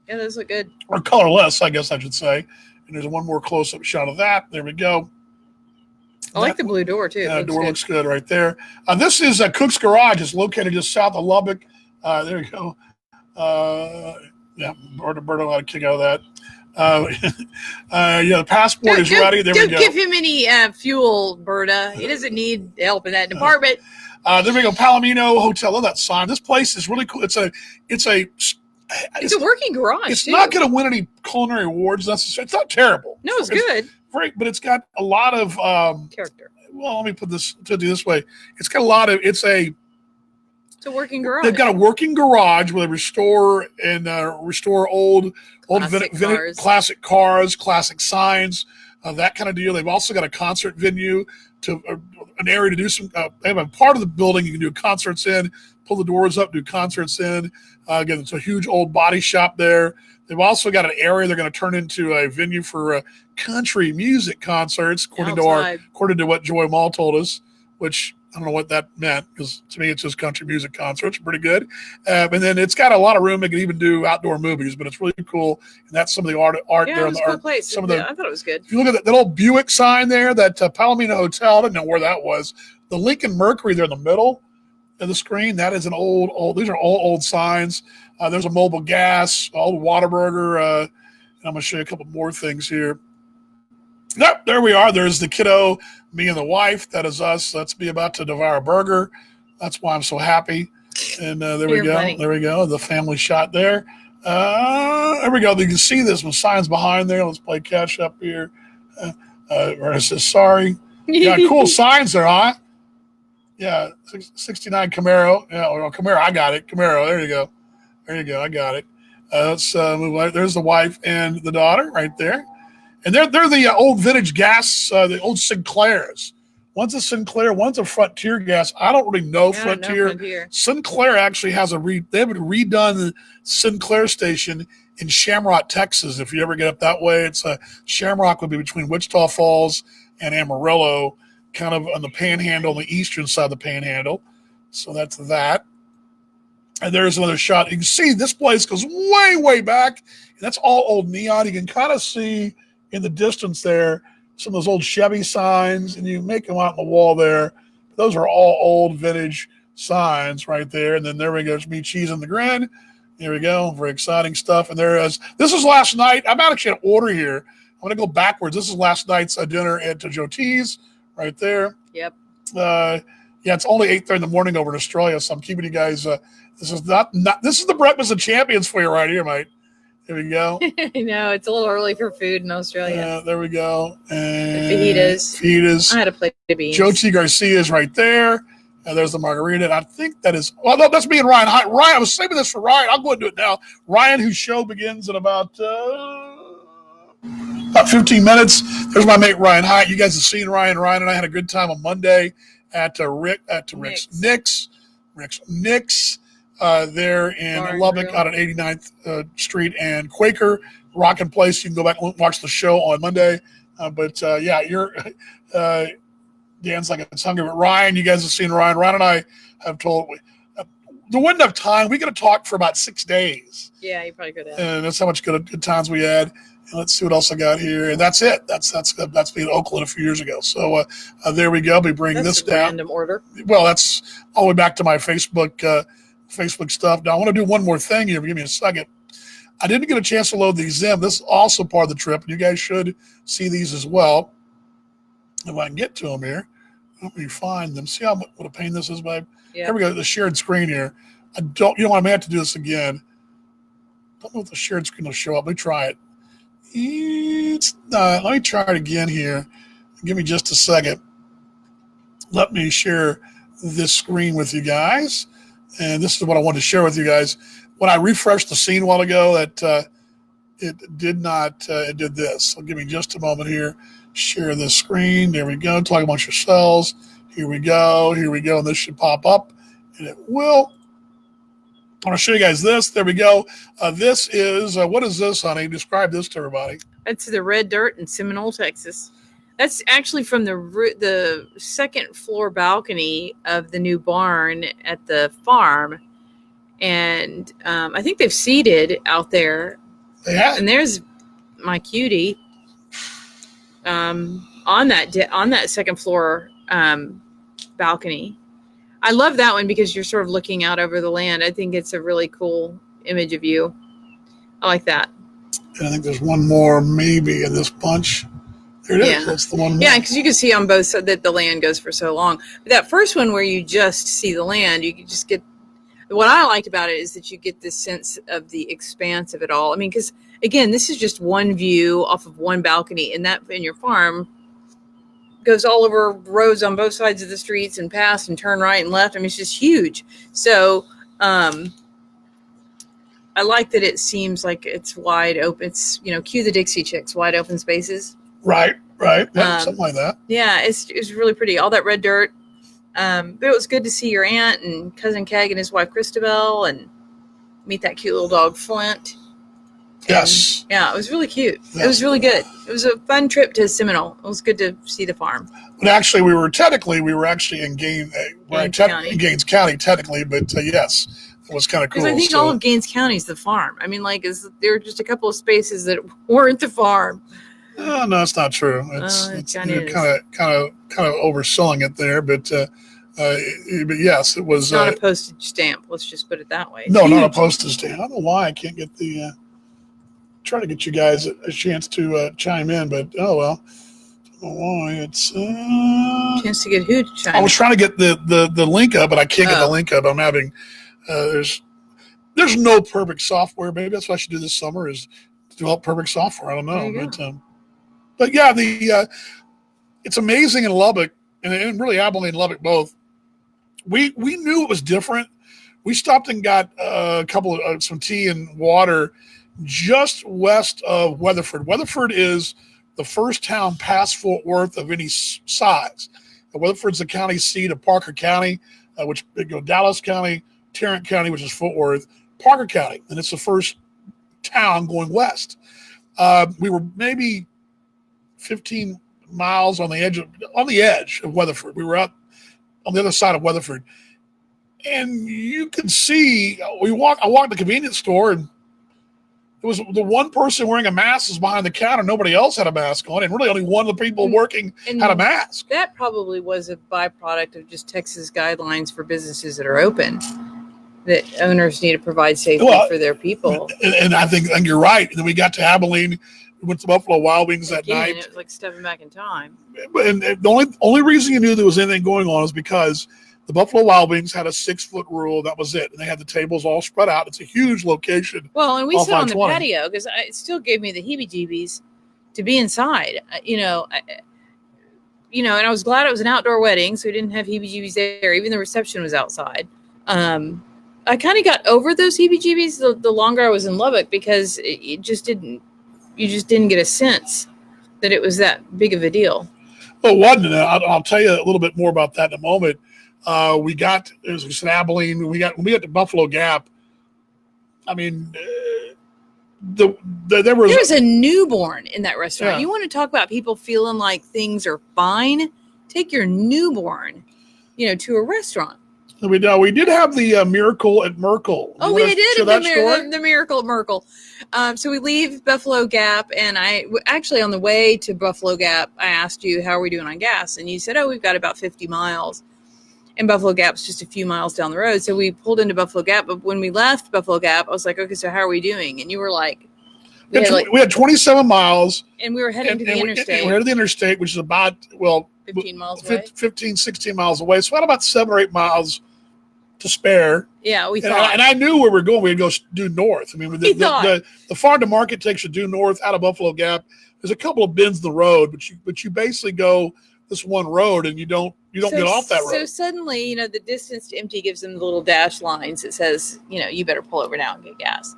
Yeah, those look good. Or colorless, I guess I should say. And there's one more close-up shot of that. There we go. I like the blue door, too. Door looks good right there. This is Cook's Garage. It's located just south of Lubbock. There you go. Berto had a kick out of that. The passport is ready. There we go. Don't give him any fuel, Berta. He doesn't need help in that department. There we go. Palomino Hotel. Look at that sign. This place is really cool. It's a working garage. It's not going to win any culinary awards necessarily. It's not terrible. No, it's good. Great, but it's got a lot of character. Well, let me put this this way. It's got a lot of. It's a working garage. They've got a working garage where they restore old classic cars, classic signs, that kind of deal. They've also got a concert venue an area to do some. They have a part of the building you can do concerts in. Pull the doors up, do concerts in. Again, it's a huge old body shop there. They've also got an area they're going to turn into a venue for country music concerts, according to what Joy Mall told us, which I don't know what that meant, because to me it's just country music concerts. Pretty good. And then it's got a lot of room. They can even do outdoor movies, but it's really cool. And that's some of the art there. It was a cool place. I thought it was good. If you look at that old Buick sign there, that Palomino Hotel, I didn't know where that was. The Lincoln Mercury there in the middle of the screen, that is an old. These are all old signs. There's a Mobile Gas, old Whataburger. And I'm going to show you a couple more things here. Yep, there we are. There's the kiddo, me and the wife. That is us. That's me about to devour a burger. That's why I'm so happy. And there we go. Funny. There we go. The family shot there. There we go. You can see this with signs behind there. Let's play catch up here. Where it says sorry. Yeah, cool signs there, huh? Yeah, 69 Camaro. Yeah, well, Camaro. I got it. Camaro. There you go. There you go. I got it. Let's move on. There's the wife and the daughter right there. And they're the old vintage gas, the old Sinclairs. One's a Sinclair, one's a Frontier gas. I don't really know Frontier. Sinclair actually has they have redone the Sinclair station in Shamrock, Texas. If you ever get up that way, it's Shamrock would be between Wichita Falls and Amarillo, kind of on the Panhandle, on the eastern side of the Panhandle. So that's that. And there's another shot. You can see this place goes way, way back. And that's all old neon. You can kind of see in the distance there some of those old Chevy signs, and you make them out on the wall there. Those are all old vintage signs right there. And then there we go. It's me, Cheese, and the Grin. Here we go. Very exciting stuff. And there is, this is last night. I'm actually in order here. I'm going to go backwards. This is last night's dinner at Joe T's right there. Yep. Yeah, it's only 8:30 in the morning over in Australia, so I'm keeping you guys. This is not this is the breakfast of champions for you right here, mate. Here we go. I know it's a little early for food in Australia. Yeah, there we go. And fajitas. I had a plate of beans. Joe T. Garcia is right there. And there's the margarita. And I think that is, well, no, that's me and Ryan. Hi, Ryan, I was saving this for Ryan. I'll go ahead and do it now. Ryan, whose show begins in about 15 minutes. There's my mate, Ryan Hyatt. You guys have seen Ryan. Ryan and I had a good time on Monday at Rick's there in Bar Lubbock Grill. out at 89th Street and Quaker. Rockin' place. You can go back and watch the show on Monday. Yeah, Dan's like it's hungry. But Ryan, you guys have seen Ryan. Ryan and I have told there wasn't enough time. We could have talked for about 6 days. Yeah, you probably could have. And that's how much good times we had. And let's see what else I got here. And that's it. That's me in Oakland a few years ago. So there we go. I'll be bringing That's this a down. random order. Well, that's all the way back to my Facebook stuff. Now I want to do one more thing here. Give me a second. I didn't get a chance to load these in. This is also part of the trip, and you guys should see these as well. If I can get to them here, let me find them. See what a pain this is, babe. Yeah. Here we go. The shared screen here. I may have to do this again. Don't know if the shared screen will show up. Let me try it. It's not. Let me try it again here. Give me just a second. Let me share this screen with you guys. And this is what I wanted to share with you guys. When I refreshed the scene a while ago, it did not. It did this. So give me just a moment here. Share this screen. There we go. Talk amongst yourselves. Here we go. And this should pop up. And it will. I want to show you guys this. There we go. This is, what is this, honey? Describe this to everybody. That's the red dirt in Seminole, Texas. That's actually from the second floor balcony of the new barn at the farm. And I think they've seeded out there. They have. And there's my cutie on that second floor balcony. I love that one because you're sort of looking out over the land. I think it's a really cool image of you. I like that. And I think there's one more maybe in this bunch. There it is. Yeah. That's the one more. Yeah, because you can see on both sides that the land goes for so long. But that first one where you just see the land, you can just get. What I liked about it is that you get this sense of the expanse of it all. I mean, because again, this is just one view off of one balcony, and that in your farm goes all over roads on both sides of the streets and past and turn right and left. I mean, it's just huge. So I like that it seems like it's wide open. It's, cue the Dixie Chicks, wide open spaces. Right. Yeah, something like that. Yeah, it's really pretty. All that red dirt. But it was good to see your aunt and cousin Keg and his wife Christabel and meet that cute little dog Flint. Yes. Yeah, it was really cute. Yeah. It was really good. It was a fun trip to Seminole. It was good to see the farm. But actually, we were actually in Gaines County, technically, but yes, it was kind of cool. Because I think all of Gaines County is the farm. I mean, there were just a couple of spaces that weren't the farm. Oh, no, it's not true. It's kind of overselling it there, but yes, it was It's not a postage stamp. Let's just put it that way. No, not a postage stamp. I don't know why I can't get the. Try to get you guys a chance to chime in, but oh well. I don't know why it's. Chance to get who to chime I was trying to get the link up, but I can't get the link up. I'm having there's no perfect software. Maybe that's what I should do this summer is develop perfect software. I don't know, but yeah, it's amazing in Lubbock and really Abilene and Lubbock both. We knew it was different. We stopped and got a couple of some tea and water just west of Weatherford. Weatherford is the first town past Fort Worth of any size. Weatherford's the county seat of Parker County, which they go Dallas County, Tarrant County, which is Fort Worth, Parker County, and it's the first town going west. We were maybe 15 miles on the edge of Weatherford. We were out on the other side of Weatherford, and you can see I walked the convenience store, and it was the one person wearing a mask was behind the counter. Nobody else had a mask on, and really only one of the people working had a mask. That probably was a byproduct of just Texas guidelines for businesses that are open, that owners need to provide safety for their people. And I think you're right. And then we got to Abilene. We went to Buffalo Wild Wings that Again, night. it was like stepping back in time. And the only reason you knew there was anything going on is because the Buffalo Wild Wings had a 6-foot rule. That was it. And they had the tables all spread out. It's a huge location. Well, and we off sat on the I-20. patio because it still gave me the heebie-jeebies to be inside. And I was glad it was an outdoor wedding, so we didn't have heebie-jeebies there. Even the reception was outside. I kind of got over those heebie-jeebies the longer I was in Lubbock, because you just didn't get a sense that it was that big of a deal. Well, it wasn't. I'll tell you a little bit more about that in a moment. We got, as we said, Abilene. When we got to Buffalo Gap, I mean, there was a newborn in that restaurant. Yeah. You want to talk about people feeling like things are fine? Take your newborn, to a restaurant. We did have the Miracle at Merkel. Oh, we did the Miracle at Merkel. So we leave Buffalo Gap, and actually on the way to Buffalo Gap, I asked you, how are we doing on gas? And you said, we've got about 50 miles. And Buffalo Gap's just a few miles down the road. So we pulled into Buffalo Gap. But when we left Buffalo Gap, I was like, okay, so how are we doing? And you were like, we had 27 miles. And we were heading to the interstate. We're headed to the interstate, which is about, 15 miles away. 15, 16 miles away. So we had about 7 or 8 miles to spare. Yeah, we thought. And I knew where we were going. We'd go due north. I mean, the farm to market takes you due north out of Buffalo Gap. There's a couple of bends in the road, but you basically go this one road, and you don't get off that road. So suddenly, the distance to empty gives them the little dash lines that says, you better pull over now and get gas.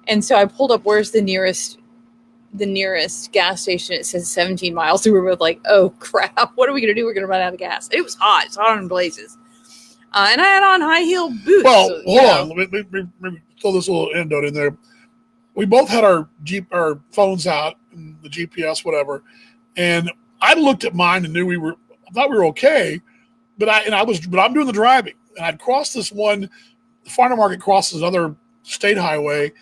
And so I pulled up, where's the nearest gas station? It says 17 miles. So we were both like, oh crap, what are we going to do? We're going to run out of gas. It was hot. It's hot in blazes. And I had on high heel boots. Well, hold on. Let me throw this little anecdote in there. We both had our phones out, and the GPS, whatever. And I looked at mine and knew I thought we were okay, but I'm doing the driving, and I'd crossed this one. The farm to market crosses another state highway,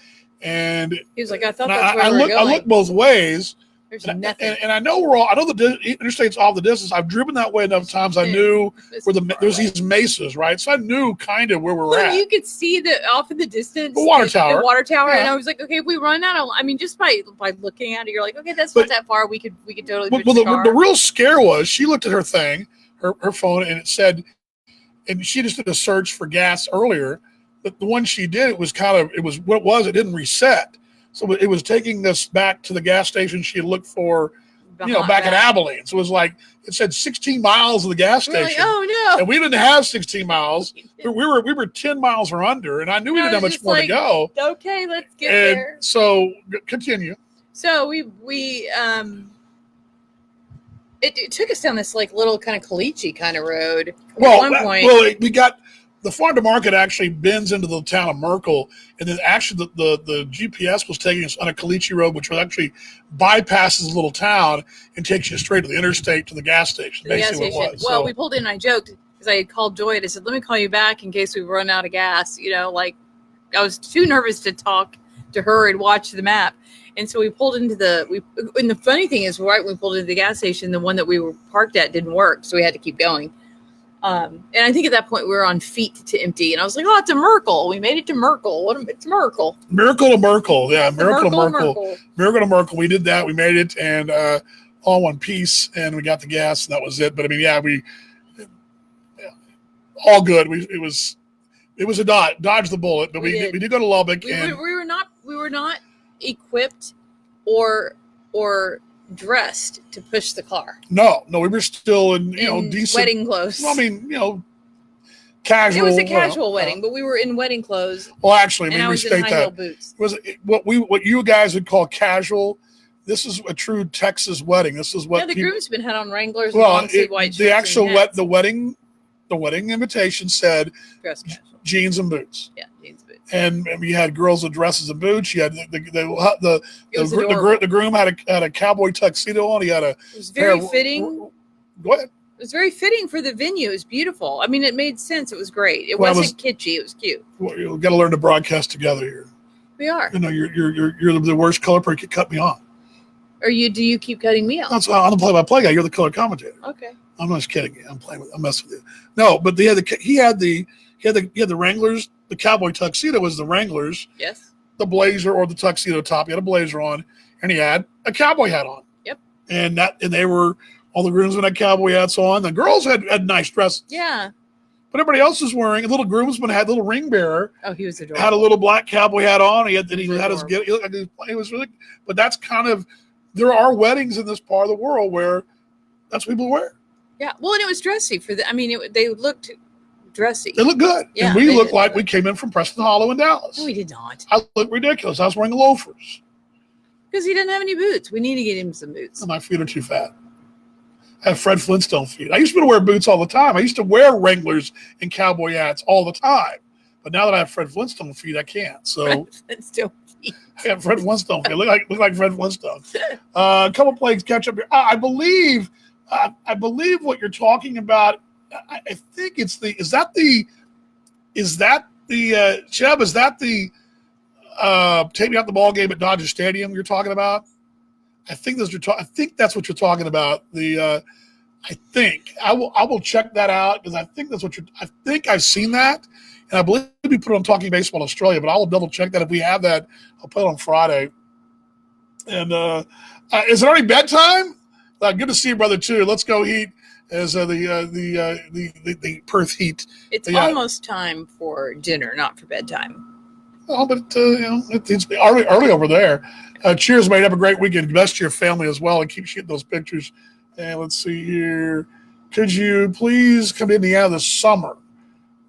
and he was like, I thought that's where we were going. I looked both ways. There's nothing. And I know I know the interstate's off the distance. I've driven that way enough times. I knew where there's these mesas, right? So I knew kind of where we're at. You could see off in the distance the water tower. The water tower, yeah. And I was like, okay, if we run out of, just by looking at it, you're like, okay, that's not that far. We could totally. The real scare was she looked at her thing, her phone, and it said, and she just did a search for gas earlier. But the one she did, it didn't reset. So it was taking us back to the gas station she had looked for, back at Abilene. So it was like, it said 16 miles of the gas station. Like, oh no! And we didn't have 16 miles. We were 10 miles or under, and I knew we didn't have much more to go. Okay, let's get there. So continue. So we it took us down this like little kind of caliche kind of road. At one point, we got. The farm to market actually bends into the town of Merkel, and then actually the GPS was taking us on a caliche road, which actually bypasses the little town and takes you straight to the interstate to the gas station. Basically, what it was. Well, we pulled in, and I joked because I had called Joy. I said, "Let me call you back in case we run out of gas." I was too nervous to talk to her and watch the map, and so we pulled into and the funny thing is, right when we pulled into the gas station, the one that we were parked at didn't work, so we had to keep going. And I think at that point we were on feet to empty, and I was like, "Oh, it's a Merkel. We made it to Merkel. It's Merkel. Miracle to Merkel, yeah, Miracle to Merkel. Miracle to Merkel. We did that. We made it, and all in one piece, and we got the gas, and that was it. But I mean, all good. It was a dodge the bullet, but we did go to Lubbock, and we were not equipped or dressed to push the car. No, we were still in decent wedding clothes. Well, I mean, casual. It was a casual wedding, but we were in wedding clothes. Well, actually, and I was restate in high heel boots. Was what you guys would call casual. This is a true Texas wedding. This is what the groomsmen had on Wranglers. Well, and white the actual the wedding invitation said dress casual jeans and boots. Yeah, jeans and boots. And you had girls with dresses and boots. You had the groom had a cowboy tuxedo on. He had it was very fitting. Go ahead. It was very fitting for the venue. It was beautiful. I mean, it made sense. It was great. It wasn't kitschy. It was cute. Well, you got to learn to broadcast together here. We are. You know, you're the worst color person. You cut me off. Or do you keep cutting me off? That's why I'm the play-by-play guy. You're the color commentator. Okay. I'm not just kidding you. I'm messing with you. No, but he had the Wranglers. The cowboy tuxedo was the Wranglers. Yes. The blazer or the tuxedo top. He had a blazer on, and he had a cowboy hat on. Yep. And they were all the groomsmen had cowboy hats on. The girls had nice dresses. Yeah. But everybody else was wearing a little groomsman had a little ring bearer. Oh, he was adorable. Had a little black cowboy hat on. He had his adorable. he looked like he was really. But that's kind of there are weddings in this part of the world where that's what people wear. Yeah. Well, and it was dressy for the. I mean, they looked dressy. They look good. Yeah, and we they looked did. like we came in from Preston Hollow in Dallas. No, we did not. I looked ridiculous. I was wearing loafers. Because he didn't have any boots. We need to get him some boots. And my feet are too fat. I have Fred Flintstone feet. I used to be able to wear boots all the time. I used to wear Wranglers and cowboy hats all the time. But now that I have Fred Flintstone feet, I can't. So Still. I have Fred Flintstone feet. Look like Fred Flintstone. A couple plays catch up here. I believe what you're talking about. I think it's the Chubb? Is that the taking out the ball game at Dodger Stadium you're talking about? I think that's what you're talking about. I think I will check that out because I think that's what I think I've seen that, and I believe we put it on Talking Baseball Australia. But I will double check that if we have that. I'll put it on Friday. And is it already bedtime? Good to see you, brother. Too. Let's go Heat. As the Perth Heat. It's almost time for dinner, not for bedtime. Oh, but it's early over there. Cheers, mate. Have a great weekend. Best to your family as well, and keep shooting those pictures. And let's see here. Could you please come to Indiana this summer?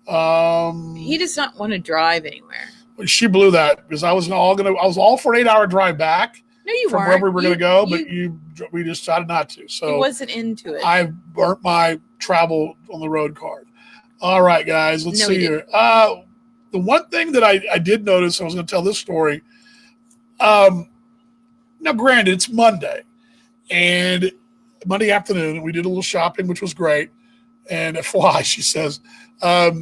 He does not want to drive anywhere. She blew that because I was all for an 8-hour drive back. No, you from weren't. where we were going to go, but we decided not to. So he wasn't into it. I burnt my travel on the road card. All right, guys, let's see here. The one thing that I did notice, I was going to tell this story. Now, granted, it's Monday, and Monday afternoon, we did a little shopping, which was great. And FYI, she says, my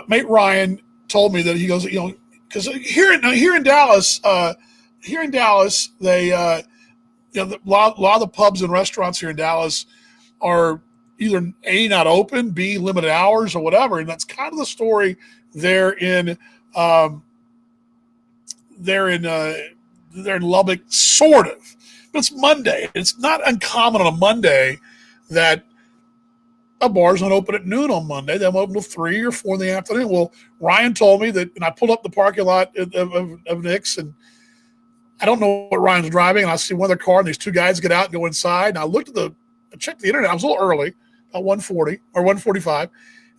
mate Ryan told me that he goes, because here in Dallas, they, a lot of the pubs and restaurants here in Dallas are either A, not open, B, limited hours or whatever. And that's kind of the story there in Lubbock, sort of. But it's Monday. It's not uncommon on a Monday that a bar's not open at noon on Monday. They're open till 3 or 4 in the afternoon. Well, Ryan told me that, and I pulled up the parking lot of Nick's, and I don't know what Ryan's driving, and I see one of their car, and these two guys get out and go inside. And I checked the internet. I was a little early, about 1:40 or 1:45. And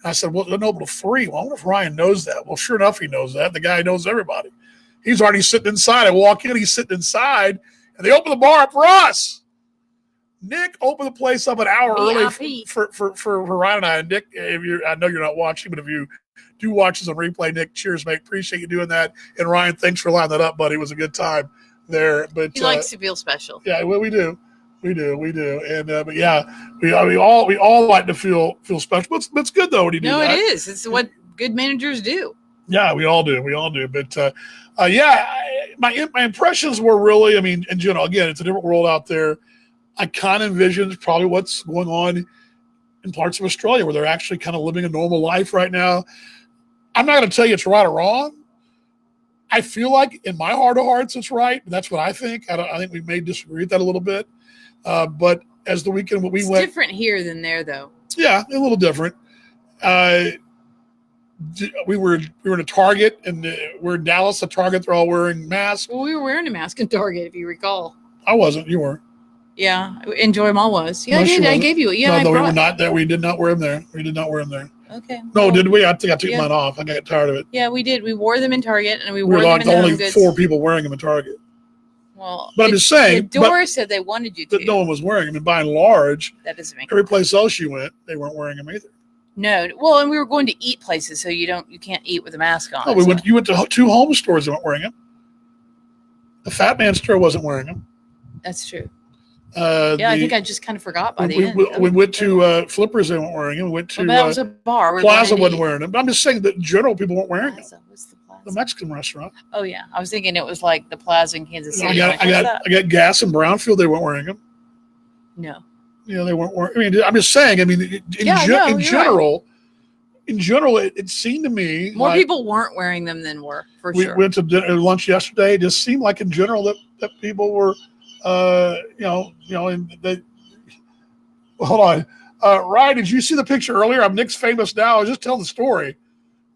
I said, well, they're open till 3. Well, I wonder if Ryan knows that. Well, sure enough, he knows that. The guy knows everybody. He's already sitting inside. I walk in, he's sitting inside, and they open the bar up for us. Nick opened the place up an hour early for Ryan and I. And Nick, I know you're not watching, but if you do watch this on replay, Nick, cheers, mate. Appreciate you doing that. And Ryan, thanks for lining that up, buddy. It was a good time there. But he likes to feel special. Yeah, well, we do. And but yeah, we all like to feel special. But it's good though when you do that. No, it is. It's what good managers do. Yeah, we all do. But my impressions were really, I mean, in general, again, it's a different world out there. I kind of envisioned probably what's going on in parts of Australia where they're actually kind of living a normal life right now. I'm not going to tell you it's right or wrong. I feel like in my heart of hearts it's right. That's what I think. I think we may disagree with that a little bit. But as the weekend went, it's different here than there, though. Yeah, a little different. We were in a Target, and we're in Dallas. At Target, they're all wearing masks. Well, we were wearing a mask in Target, if you recall. I wasn't. You were. Yeah, Enjoy Mall was. Yeah, No, I did. I gave you. Yeah, no, we were not there. We did not wear them there. Okay. No, well, did we? I think I took mine off. I got tired of it. Yeah, we did. We wore them in Target, and we were wore them like in the only Home Goods. 4 people wearing them in Target. Well, but I'm just saying. The door said they wanted you to. That no one was wearing them, and by and large, that doesn't make every place else you went, they weren't wearing them either. No, well, and we were going to eat places, so you can't eat with a mask on. No, you went to 2 home stores that weren't wearing them. The Fat Man store wasn't wearing them. That's true. I think I just kind of forgot by the end. We went to Flippers, they weren't wearing them. We went to that was a bar. Plaza wasn't wearing them. But I'm just saying that in general, people weren't wearing them. What's the Plaza? The Mexican restaurant. Oh yeah, I was thinking it was like the Plaza in Kansas I City. got I got gas in Brownfield. They weren't wearing them. No. They weren't wearing. I mean, I'm just saying. I mean, in general, it seemed to me more like people weren't wearing them than were for we sure. went to lunch yesterday. It just seemed like in general that people were, and they. Hold on, Ryan. Did you see the picture earlier? I'm Nick's famous now. I was just telling the story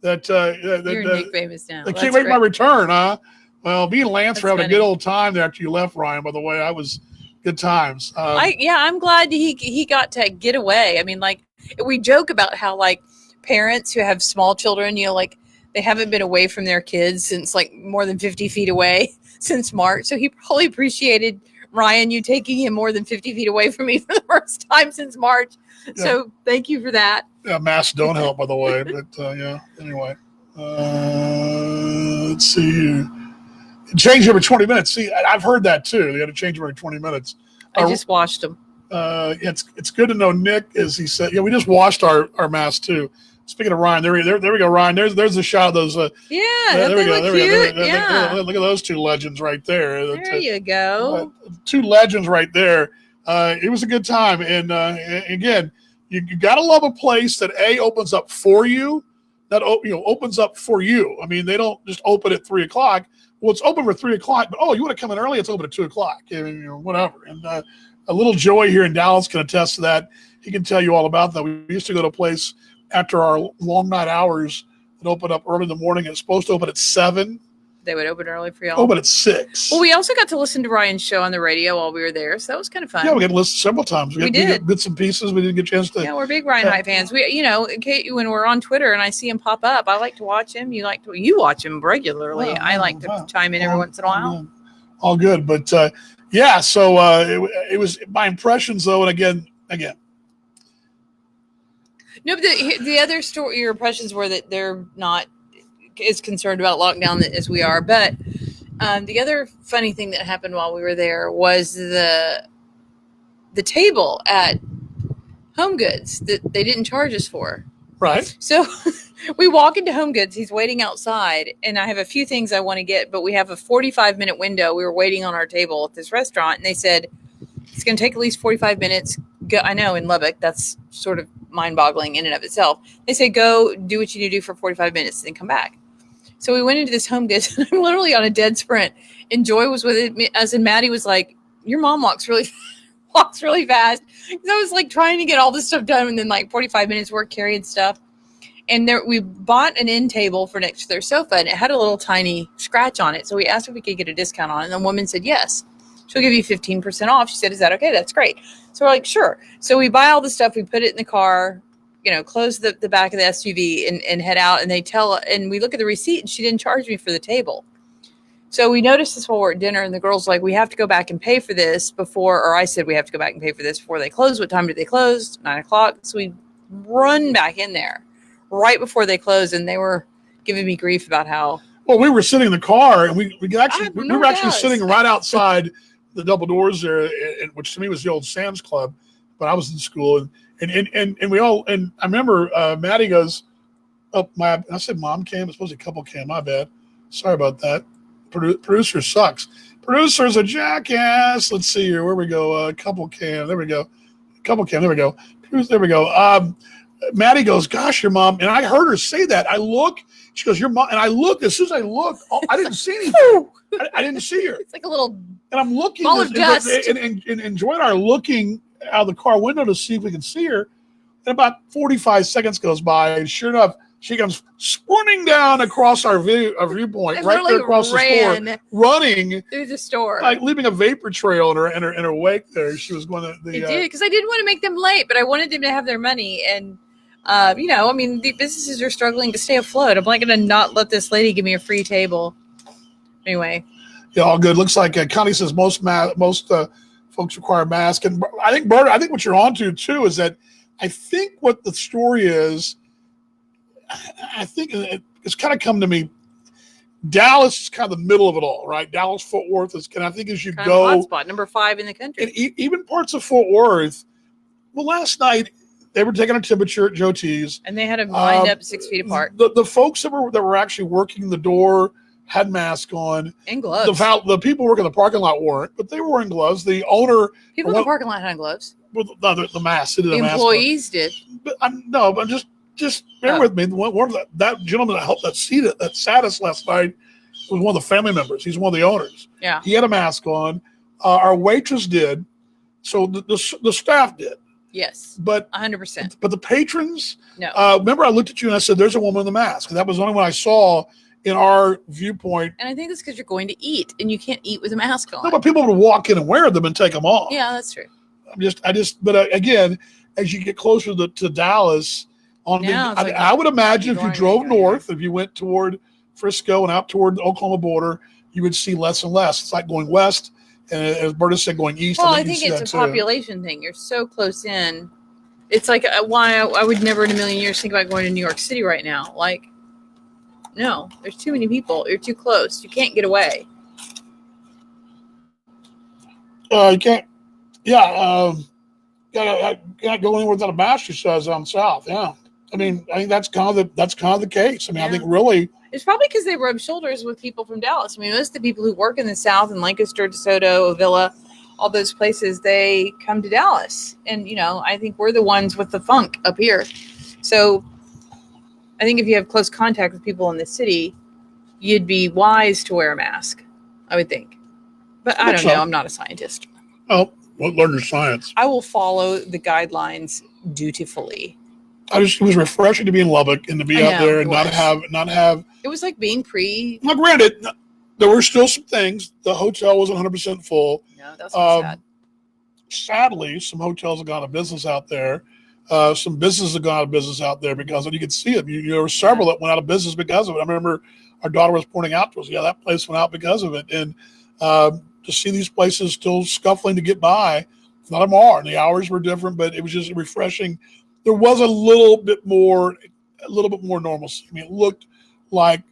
that You're Nick famous now. They can't wait my return, huh? Well, me and Lance were having funny. a good old time there after you left, Ryan. By the way, I was good times. I'm glad he got to get away. I mean, like we joke about how like parents who have small children, like they haven't been away from their kids since like more than 50 feet away since March. So he probably appreciated Ryan, you taking him more than 50 feet away from me for the first time since March. Yeah. So thank you for that. Yeah, masks don't help, by the way. But anyway. Let's see here. Change every 20 minutes. See, I've heard that too. They got to change every 20 minutes. I just washed them. It's good to know Nick, as he said. Yeah, we just washed our masks too. Speaking of Ryan, there we go, Ryan. There's a shot of those. There we go. There we go. Yeah. Look at those two legends right there. There you go. Two legends right there. It was a good time, and again, you got to love a place that opens up for you. That opens up for you. I mean, they don't just open at 3:00. Well, it's open for 3:00, but you want to come in early? It's open at 2:00. I mean, whatever. And a little Joey here in Dallas can attest to that. He can tell you all about that. We used to go to a place after our long night hours that opened up early in the morning. It's supposed to open at 7. They would open early for y'all. Open at 6. Well, we also got to listen to Ryan's show on the radio while we were there, so that was kind of fun. Yeah, we got to listen several times. We did. We got bits and pieces. We didn't get a chance to. Yeah, we're big Ryan Hyatt fans. We, when we're on Twitter and I see him pop up, I like to watch him. You watch him regularly. I like to chime in every once in a while. All good, but so it was my impressions though, and again. No, but the other story, your impressions were that they're not as concerned about lockdown as we are. But the other funny thing that happened while we were there was the table at Home Goods that they didn't charge us for. Right. So we walk into Home Goods. He's waiting outside, and I have a few things I want to get, but we have a 45-minute window. We were waiting on our table at this restaurant, and they said it's going to take at least 45 minutes. Go, I know in Lubbock, that's sort of mind-boggling in and of itself. They say, go do what you need to do for 45 minutes and come back. So we went into this Home Goods, and I'm literally on a dead sprint. And Joy was with us, and Maddie was like, your mom walks really fast. Because I was like trying to get all this stuff done, and then like 45 minutes work carrying stuff. And we bought an end table for next to their sofa, and it had a little tiny scratch on it. So we asked if we could get a discount on it, and the woman said yes. She'll give you 15% off. She said, is that okay? That's great. So we're like, sure. So we buy all the stuff. We put it in the car, close the back of the SUV and head out. And and we look at the receipt, and she didn't charge me for the table. So we noticed this while we're at dinner, and the girl's like, we have to go back and pay for this or I said, we have to go back and pay for this before they close. What time did they close? 9:00. So we run back in there right before they closed, and they were giving me grief about how. Well, we were sitting in the car, and we were actually sitting right outside the double doors there, which to me was the old Sam's Club, but I was in school, and we all, and I remember Maddie goes, I said mom cam, it's supposed to be couple cam, my bad, sorry about that. Producer sucks. Producer's a jackass. Let's see here, where we go, couple cam, there we go, couple cam, there we go, there we go. Maddie goes, gosh, your mom, and I heard her say that. I look, she goes, your mom, and I look, as soon as I look, I didn't see anything. I didn't see her. It's like a little and I'm looking ball of dust. And Joy and I are looking out of the car window to see if we can see her. And about 45 seconds goes by, and sure enough, she comes sprinting down across our viewpoint, right there across the store, running through the store, like leaving a vapor trail in her wake. There, she was going to. I did because I didn't want to make them late, but I wanted them to have their money. And the businesses are struggling to stay afloat. I'm not going to not let this lady give me a free table. Anyway. Yeah, all good. Looks like Connie says most folks require masks, and I think Bert, I think what you're onto too is that I think what the story is. I think it's kind of come to me. Dallas is kind of the middle of it all, right? Dallas Fort Worth is, and I think as you go, hotspot number 5 in the country, and even parts of Fort Worth. Well, last night They were taking a temperature at Joe T's. And they had them lined up 6 feet apart. The folks that were actually working the door had masks on. And gloves. The people working the parking lot weren't, but they were wearing gloves. The owner, People in the parking lot had gloves. with the mask, The employees did. But but just bear with me. One of that gentleman that sat us last night was one of the family members. He's one of the owners. Yeah. He had a mask on. Our waitress did. So the staff did. Yes. But 100%. But the patrons. No. Remember, I looked at you and I said, "There's a woman in the mask." And that was the only one I saw in our viewpoint. And I think that's because you're going to eat, and you can't eat with a mask on. No, but people would walk in and wear them and take them off. Yeah, that's true. But again, as you get closer to Dallas, I would imagine if you drove north, if you went toward Frisco and out toward the Oklahoma border, you would see less and less. It's like going west, and as Berta said, going east. Well, I think it's a population thing. You're so close in. It's like why I would never in a million years think about going to New York City right now. Like, no, there's too many people. You're too close. You can't get away. You can't. Yeah. Can't go anywhere without a mask. She says down south. Yeah. I mean, I think that's kind of the case. I mean, I think really it's probably because they rub shoulders with people from Dallas. I mean, most of the people who work in the South in Lancaster, DeSoto, Avila, all those places, they come to Dallas. And, I think we're the ones with the funk up here. So I think if you have close contact with people in the city, you'd be wise to wear a mask, I would think. But I don't know. I'm not a scientist. Oh, learn your science. I will follow the guidelines dutifully. It was refreshing to be in Lubbock and to be out there and not have. It was like being Now, granted, there were still some things. The hotel wasn't 100% full. No, that's sad. Sadly, some hotels have gone out of business out there. Some businesses have gone out of business out there because you could see it. There were several that went out of business because of it. I remember our daughter was pointing out to us, that place went out because of it. And to see these places still scuffling to get by, none of them are. And the hours were different, but it was just refreshing. There was a little bit more normalcy. I mean, it looked like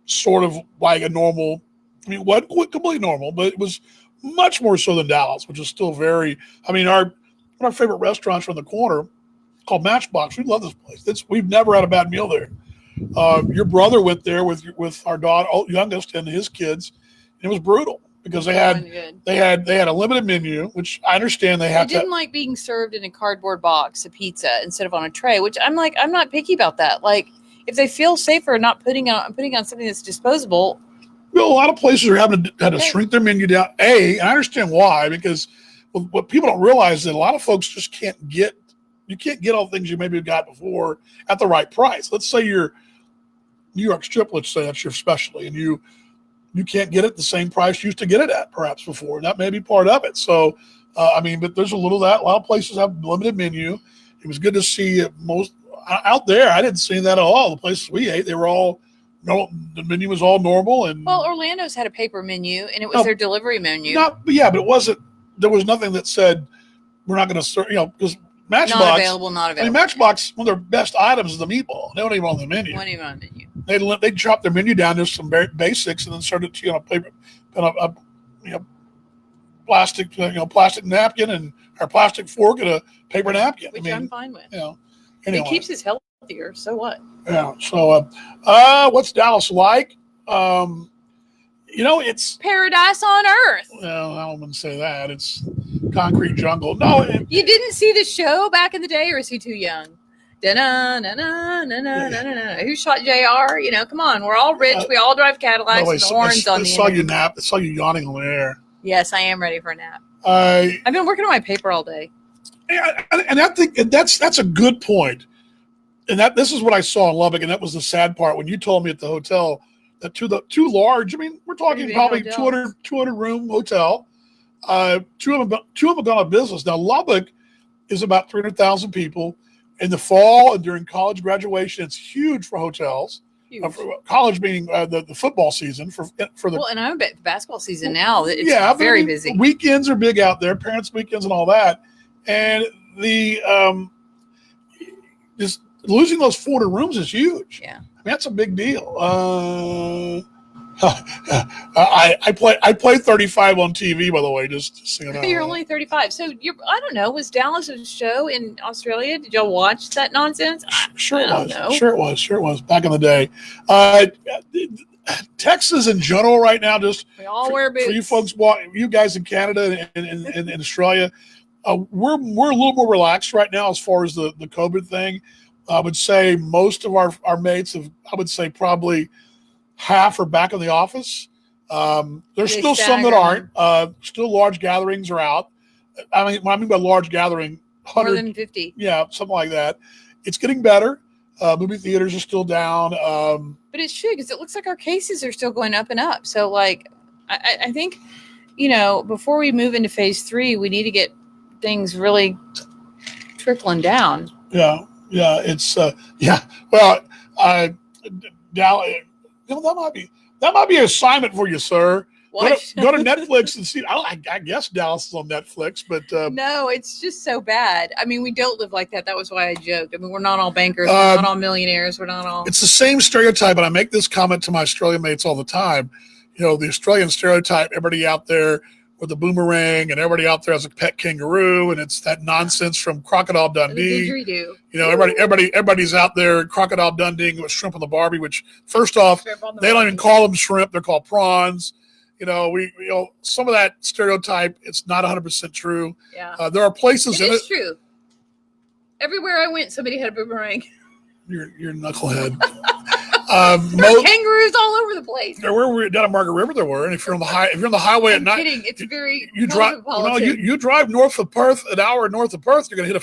sort of like a normal. I mean, it wasn't completely normal, but it was much more so than Dallas, which is still very. I mean, one of our favorite restaurants from the corner called Matchbox. We love this place. We've never had a bad meal there. Your brother went there with our daughter, youngest, and his kids. And it was brutal because they had a limited menu, which I understand they had. I didn't like being served in a cardboard box, a pizza, instead of on a tray. Which I'm not picky about that. Like, if they feel safer not putting on something that's disposable. Well, a lot of places are having to shrink their menu down. And I understand why, because what people don't realize is that a lot of folks just can't get all the things you maybe got before at the right price. Let's say you're New York strip, let's say that's your specialty, and you can't get it the same price you used to get it at perhaps before. And that may be part of it. So, but there's a little of that. A lot of places have limited menu. It was good to see most out there. I didn't see that at all. The places we ate, they were all, the menu was all normal. And well, Orlando's had a paper menu, and it was their delivery menu. But it wasn't. There was nothing that said we're not going to serve. Because Matchbox, not available. I mean, Matchbox, one of their best items is the meatball. They don't even on the menu. Not even on the menu. They dropped their menu down to some basics and then started to paper, plastic napkin and or plastic fork and a paper napkin, which I'm fine with. Anyway. It keeps us healthier. So what? Yeah. So, what's Dallas like? It's paradise on earth. Well, I don't want to say that. It's concrete jungle. No, you didn't see the show back in the day, or is he too young? Who shot JR? Come on. We're all rich. We all drive Cadillacs with horns on the end. I saw you yawning on the air. Yes, I am ready for a nap. I've been working on my paper all day. And I think that's a good point. And this is what I saw in Lubbock, and that was the sad part when you told me at the hotel that two large. I mean, we're talking probably 200 room hotel. Two of them gone out of business. Now Lubbock is about 300,000 people. In the fall and during college graduation, it's huge for hotels. For college being the football season for the and I'm bet the basketball season now. It's very busy. Weekends are big out there, parents' weekends and all that. And the just losing those 400 rooms is huge. Yeah, I mean, that's a big deal. I played 35 on TV, by the way, just so you know. You're only 35. So I don't know. Was Dallas a show in Australia? Did y'all watch that nonsense? Sure it I was. don't know. Sure it was. Back in the day. Texas in general right now, just We all wear boots. for you folks, you guys in Canada and Australia, we're a little more relaxed right now as far as the COVID thing. I would say most of our mates have, I would say probably half are back in the office. There's They still some that stagger aren't. Still large gatherings are out. I mean, when I mean by large gathering, More 100, than 50. yeah, something like that. It's getting better. Movie theaters are still down. But it's true because it looks like our cases are still going up and up. So, like, I think, you know, before we move into phase 3, we need to get things really trickling down. Yeah, it's yeah. Well, Dallas, you know, that might be an assignment for you, sir. What? Go to Netflix and see. I guess Dallas is on Netflix, but No, it's just so bad. I mean, we don't live like that. That was why I joked. I mean, we're not all bankers. We're not all millionaires. We're not all. it's the same stereotype. And I make this comment to my Australian mates all the time. You know, the Australian stereotype, everybody out there with a boomerang and everybody out there has a pet kangaroo, and it's that nonsense from Crocodile The Dundee. didgeridoo. You know, everybody's out there Crocodile Dundee with shrimp on the Barbie, which first off, Shrimp on the they don't even barbie. call them shrimp; they're called prawns. You know, some of that stereotype, it's not 100% true. Yeah. There are places It in is it. true. Everywhere I went, somebody had a boomerang. You're knucklehead. There were kangaroos all over the place. There were down at Margaret River. There were, and if you're on the highway at I'm night, kidding. It's very you drive. No, cosmopolitan. you drive north of Perth, an hour north of Perth. You're gonna hit a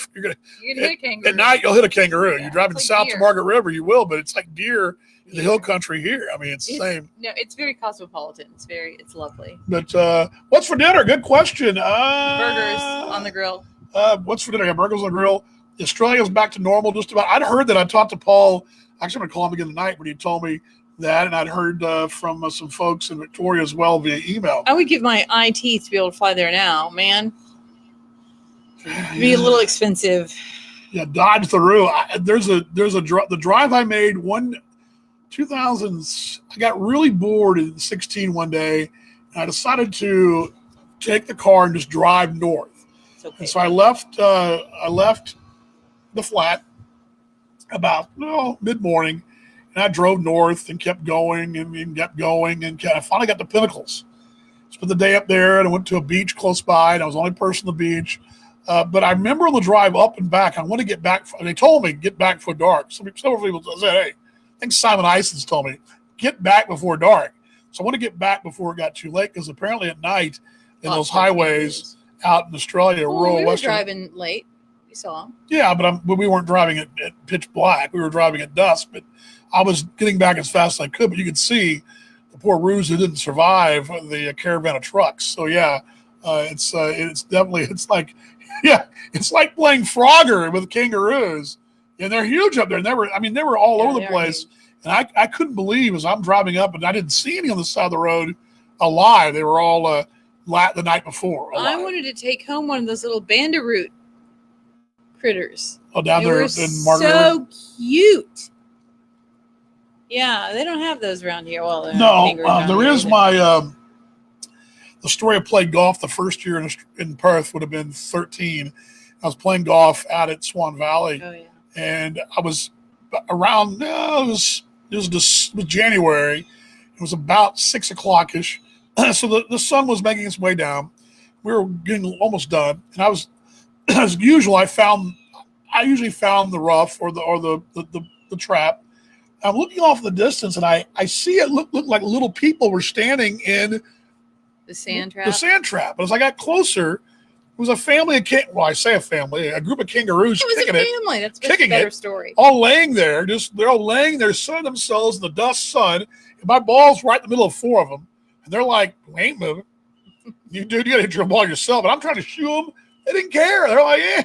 kangaroo. at night. You'll hit a kangaroo. Yeah, you're driving it's like south deer. to Margaret River, you will, but it's like deer in the hill Yeah. country here. I mean, it's the same. No, it's very cosmopolitan. It's lovely. But what's for dinner? Good question. Burgers on the grill. What's for dinner? Yeah, burgers on the grill. Australia's back to normal just about. I'd heard that. I talked to Paul. Actually, I'm going to call him again tonight, but he told me that, and I'd heard from some folks in Victoria as well via email. I would give my eye teeth to be able to fly there now, man. It'd be a little expensive. Yeah, Dodge through. The drive I made 2000s. I got really bored in 16 one day, and I decided to take the car and just drive north. It's okay. And so I left the flat about mid-morning, and I drove north and kept going and kept going, and I finally got to Pinnacles. Spent the day up there, and I went to a beach close by, and I was the only person on the beach. But I remember on the drive up and back, I want to get back. They told me get back before dark. Several people said, "Hey, I think Simon Isons told me get back before dark." So I want to get back before it got too late, because apparently at night in Lots those of highways kangaroos. out in Australia, Well, rural we were western. driving late. We saw them. Yeah, but we weren't driving at pitch black. We were driving at dusk, but I was getting back as fast as I could. But you could see the poor roos who didn't survive the caravan of trucks. So yeah, it's definitely it's like playing Frogger with kangaroos, and they're huge up there. And they were all over the place, and I couldn't believe as I'm driving up, and I didn't see any on the side of the road alive. They were all the night before. I alive. wanted to take home one of those little bandaroot critters. Oh, down They there were in Margaret River. so cute. Yeah, they don't have those around here. Well, No, there is the story I played golf the first year in Perth would have been 13. I was playing golf out at Swan Valley, Oh yeah. and I was around. It was January. It was about 6 o'clock ish. So the sun was making its way down. We were getting almost done, and I was, as usual, I usually found the rough or the trap. I'm looking off in the distance, and I see it look like little people were standing in The sand trap. the sand trap. But as I got closer, it was a family of I say a family, a group of kangaroos It was kicking a it, family. That's a kicking better it. story. all laying there. They're all laying there, sunning themselves in the dust sun. And my ball's right in the middle of four of them, and they're like, "We ain't moving. You got to hit your ball yourself." And I'm trying to shoo them. They didn't care. They're like, "Yeah."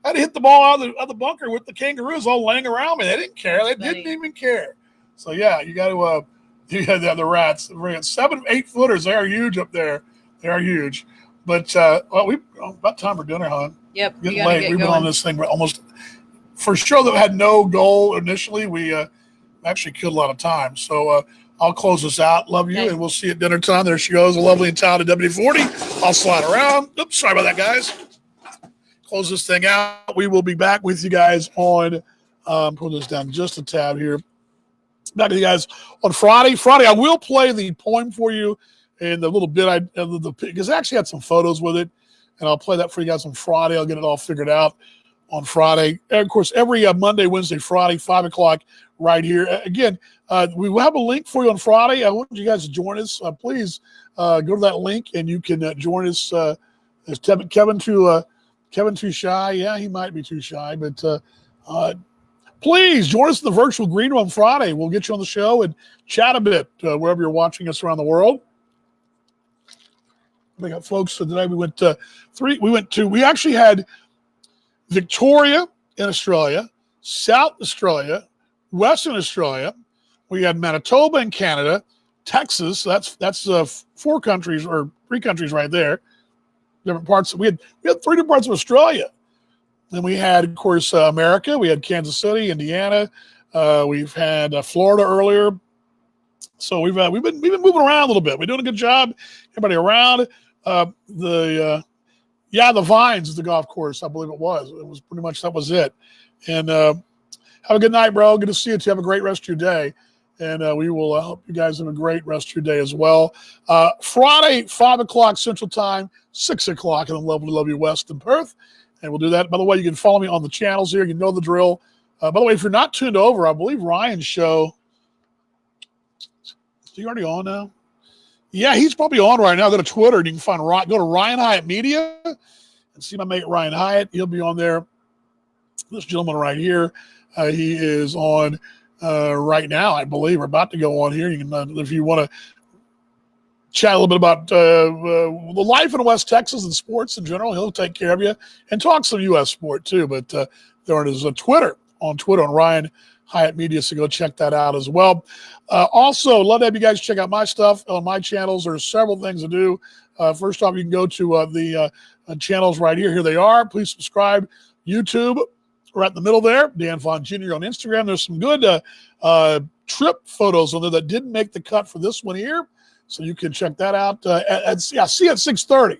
I had to hit the ball out of the bunker with the kangaroos all laying around me. They didn't care. They didn't even care. So yeah, you got to. You got the rats. 7-8 footers. They are huge up there. They are huge. But about time for dinner, hon. Yep. You Getting gotta late. get We've been going. on this thing almost for a show that had no goal initially. We actually killed a lot of time. So I'll close this out. Love you, Okay. and we'll see you at dinner time. There she goes, a lovely and talented WD-40. I'll slide around. Oops, sorry about that, guys. Close this thing out. We will be back with you guys on, pull this down just a tab here. Back with you guys on Friday. Friday, I will play the poem for you and the little bit because I actually had some photos with it, and I'll play that for you guys on Friday. I'll get it all figured out on Friday. And of course, every Monday, Wednesday, Friday, 5 o'clock right here. Again, we will have a link for you on Friday. I want you guys to join us. Please go to that link, and you can join us. Is Kevin too shy? Yeah, he might be too shy, but please join us in the virtual green room Friday. We'll get you on the show and chat a bit wherever you're watching us around the world. We got folks. So today we actually had Victoria in Australia, South Australia, Western Australia. We had Manitoba in Canada, Texas. That's 4 countries or 3 countries right there. Different parts. We had 3 different parts of Australia. Then we had, of course, America. We had Kansas City, Indiana. We've had Florida earlier. So we've been moving around a little bit. We're doing a good job. Everybody around. The Vines is the golf course, I believe it was. It was pretty much, that was it. And have a good night, bro. Good to see you. Have a great rest of your day. And we will hope you guys have a great rest of your day as well. Friday, 5 o'clock Central Time, 6 o'clock in the lovely West in Perth. And we'll do that. By the way, you can follow me on the channels here. You know the drill. By the way, if you're not tuned over, I believe Ryan's show. Is he already on now? Yeah, he's probably on right now. Go to Twitter and you can find Ryan. Go to Ryan Hyatt Media and see my mate Ryan Hyatt. He'll be on there. This gentleman right here, he is on right now, I believe. We're about to go on here. You can, if you want to chat a little bit about the life in West Texas and sports in general, he'll take care of you and talk some U.S. sport too. But there is a Twitter on Ryan Hyatt Media, so go check that out as well. Also, love to have you guys check out my stuff on my channels. There's several things to do. First off, you can go to the channels right here. Here they are. Please subscribe. YouTube, right in the middle there. Dan Vaughn Jr. on Instagram. There's some good trip photos on there that didn't make the cut for this one here. So you can check that out. See you at 6:30.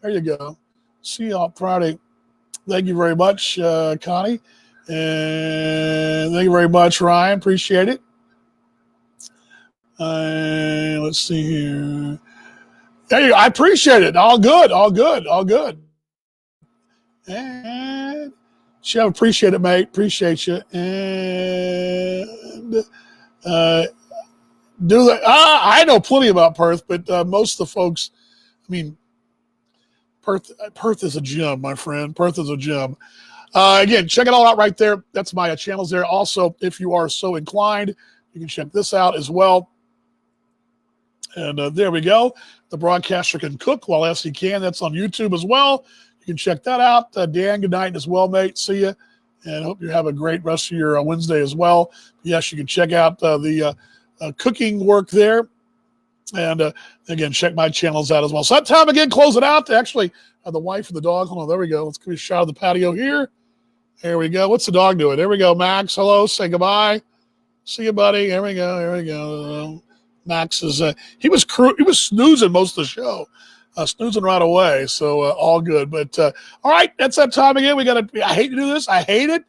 There you go. See you on Friday. Thank you very much, Connie. And thank you very much, Ryan. Appreciate it. Let's see here. There you go. I appreciate it. All good. And Chef, appreciate it, mate. Appreciate you. And I know plenty about Perth, but most of the folks, I mean, Perth is a gem, my friend. Perth is a gem. Again, check it all out right there. That's my channels there. Also, if you are so inclined, you can check this out as well. And there we go. The broadcaster can cook while as he can. That's on YouTube as well. You can check that out. Dan, good night as well, mate. See you. And hope you have a great rest of your Wednesday as well. Yes, you can check out the cooking work there. And again, check my channels out as well. So that time again, close it out. Actually, the wife and the dog. Hold on, there we go. Let's give you a shot of the patio here. There we go. What's the dog doing? There we go. Max, hello. Say goodbye. See you, buddy. There we go. Max is he was snoozing most of the show, snoozing right away. So all good. But all right, that's that time again. I hate to do this. I hate it.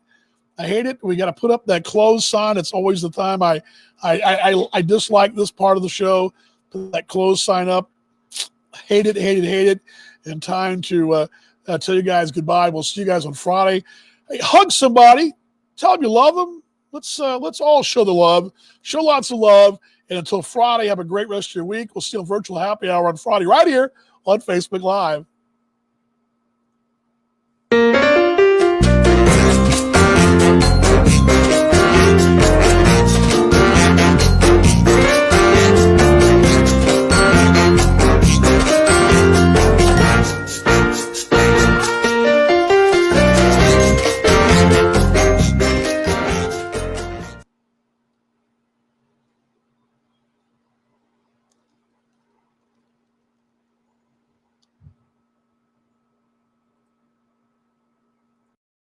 We got to put up that close sign. It's always the time I dislike this part of the show. Put that close sign up. Hate it. And time to tell you guys goodbye. We'll see you guys on Friday. Hey, hug somebody. Tell them you love them. Let's all show the love. Show lots of love. And until Friday, have a great rest of your week. We'll see you on Virtual Happy Hour on Friday right here on Facebook Live.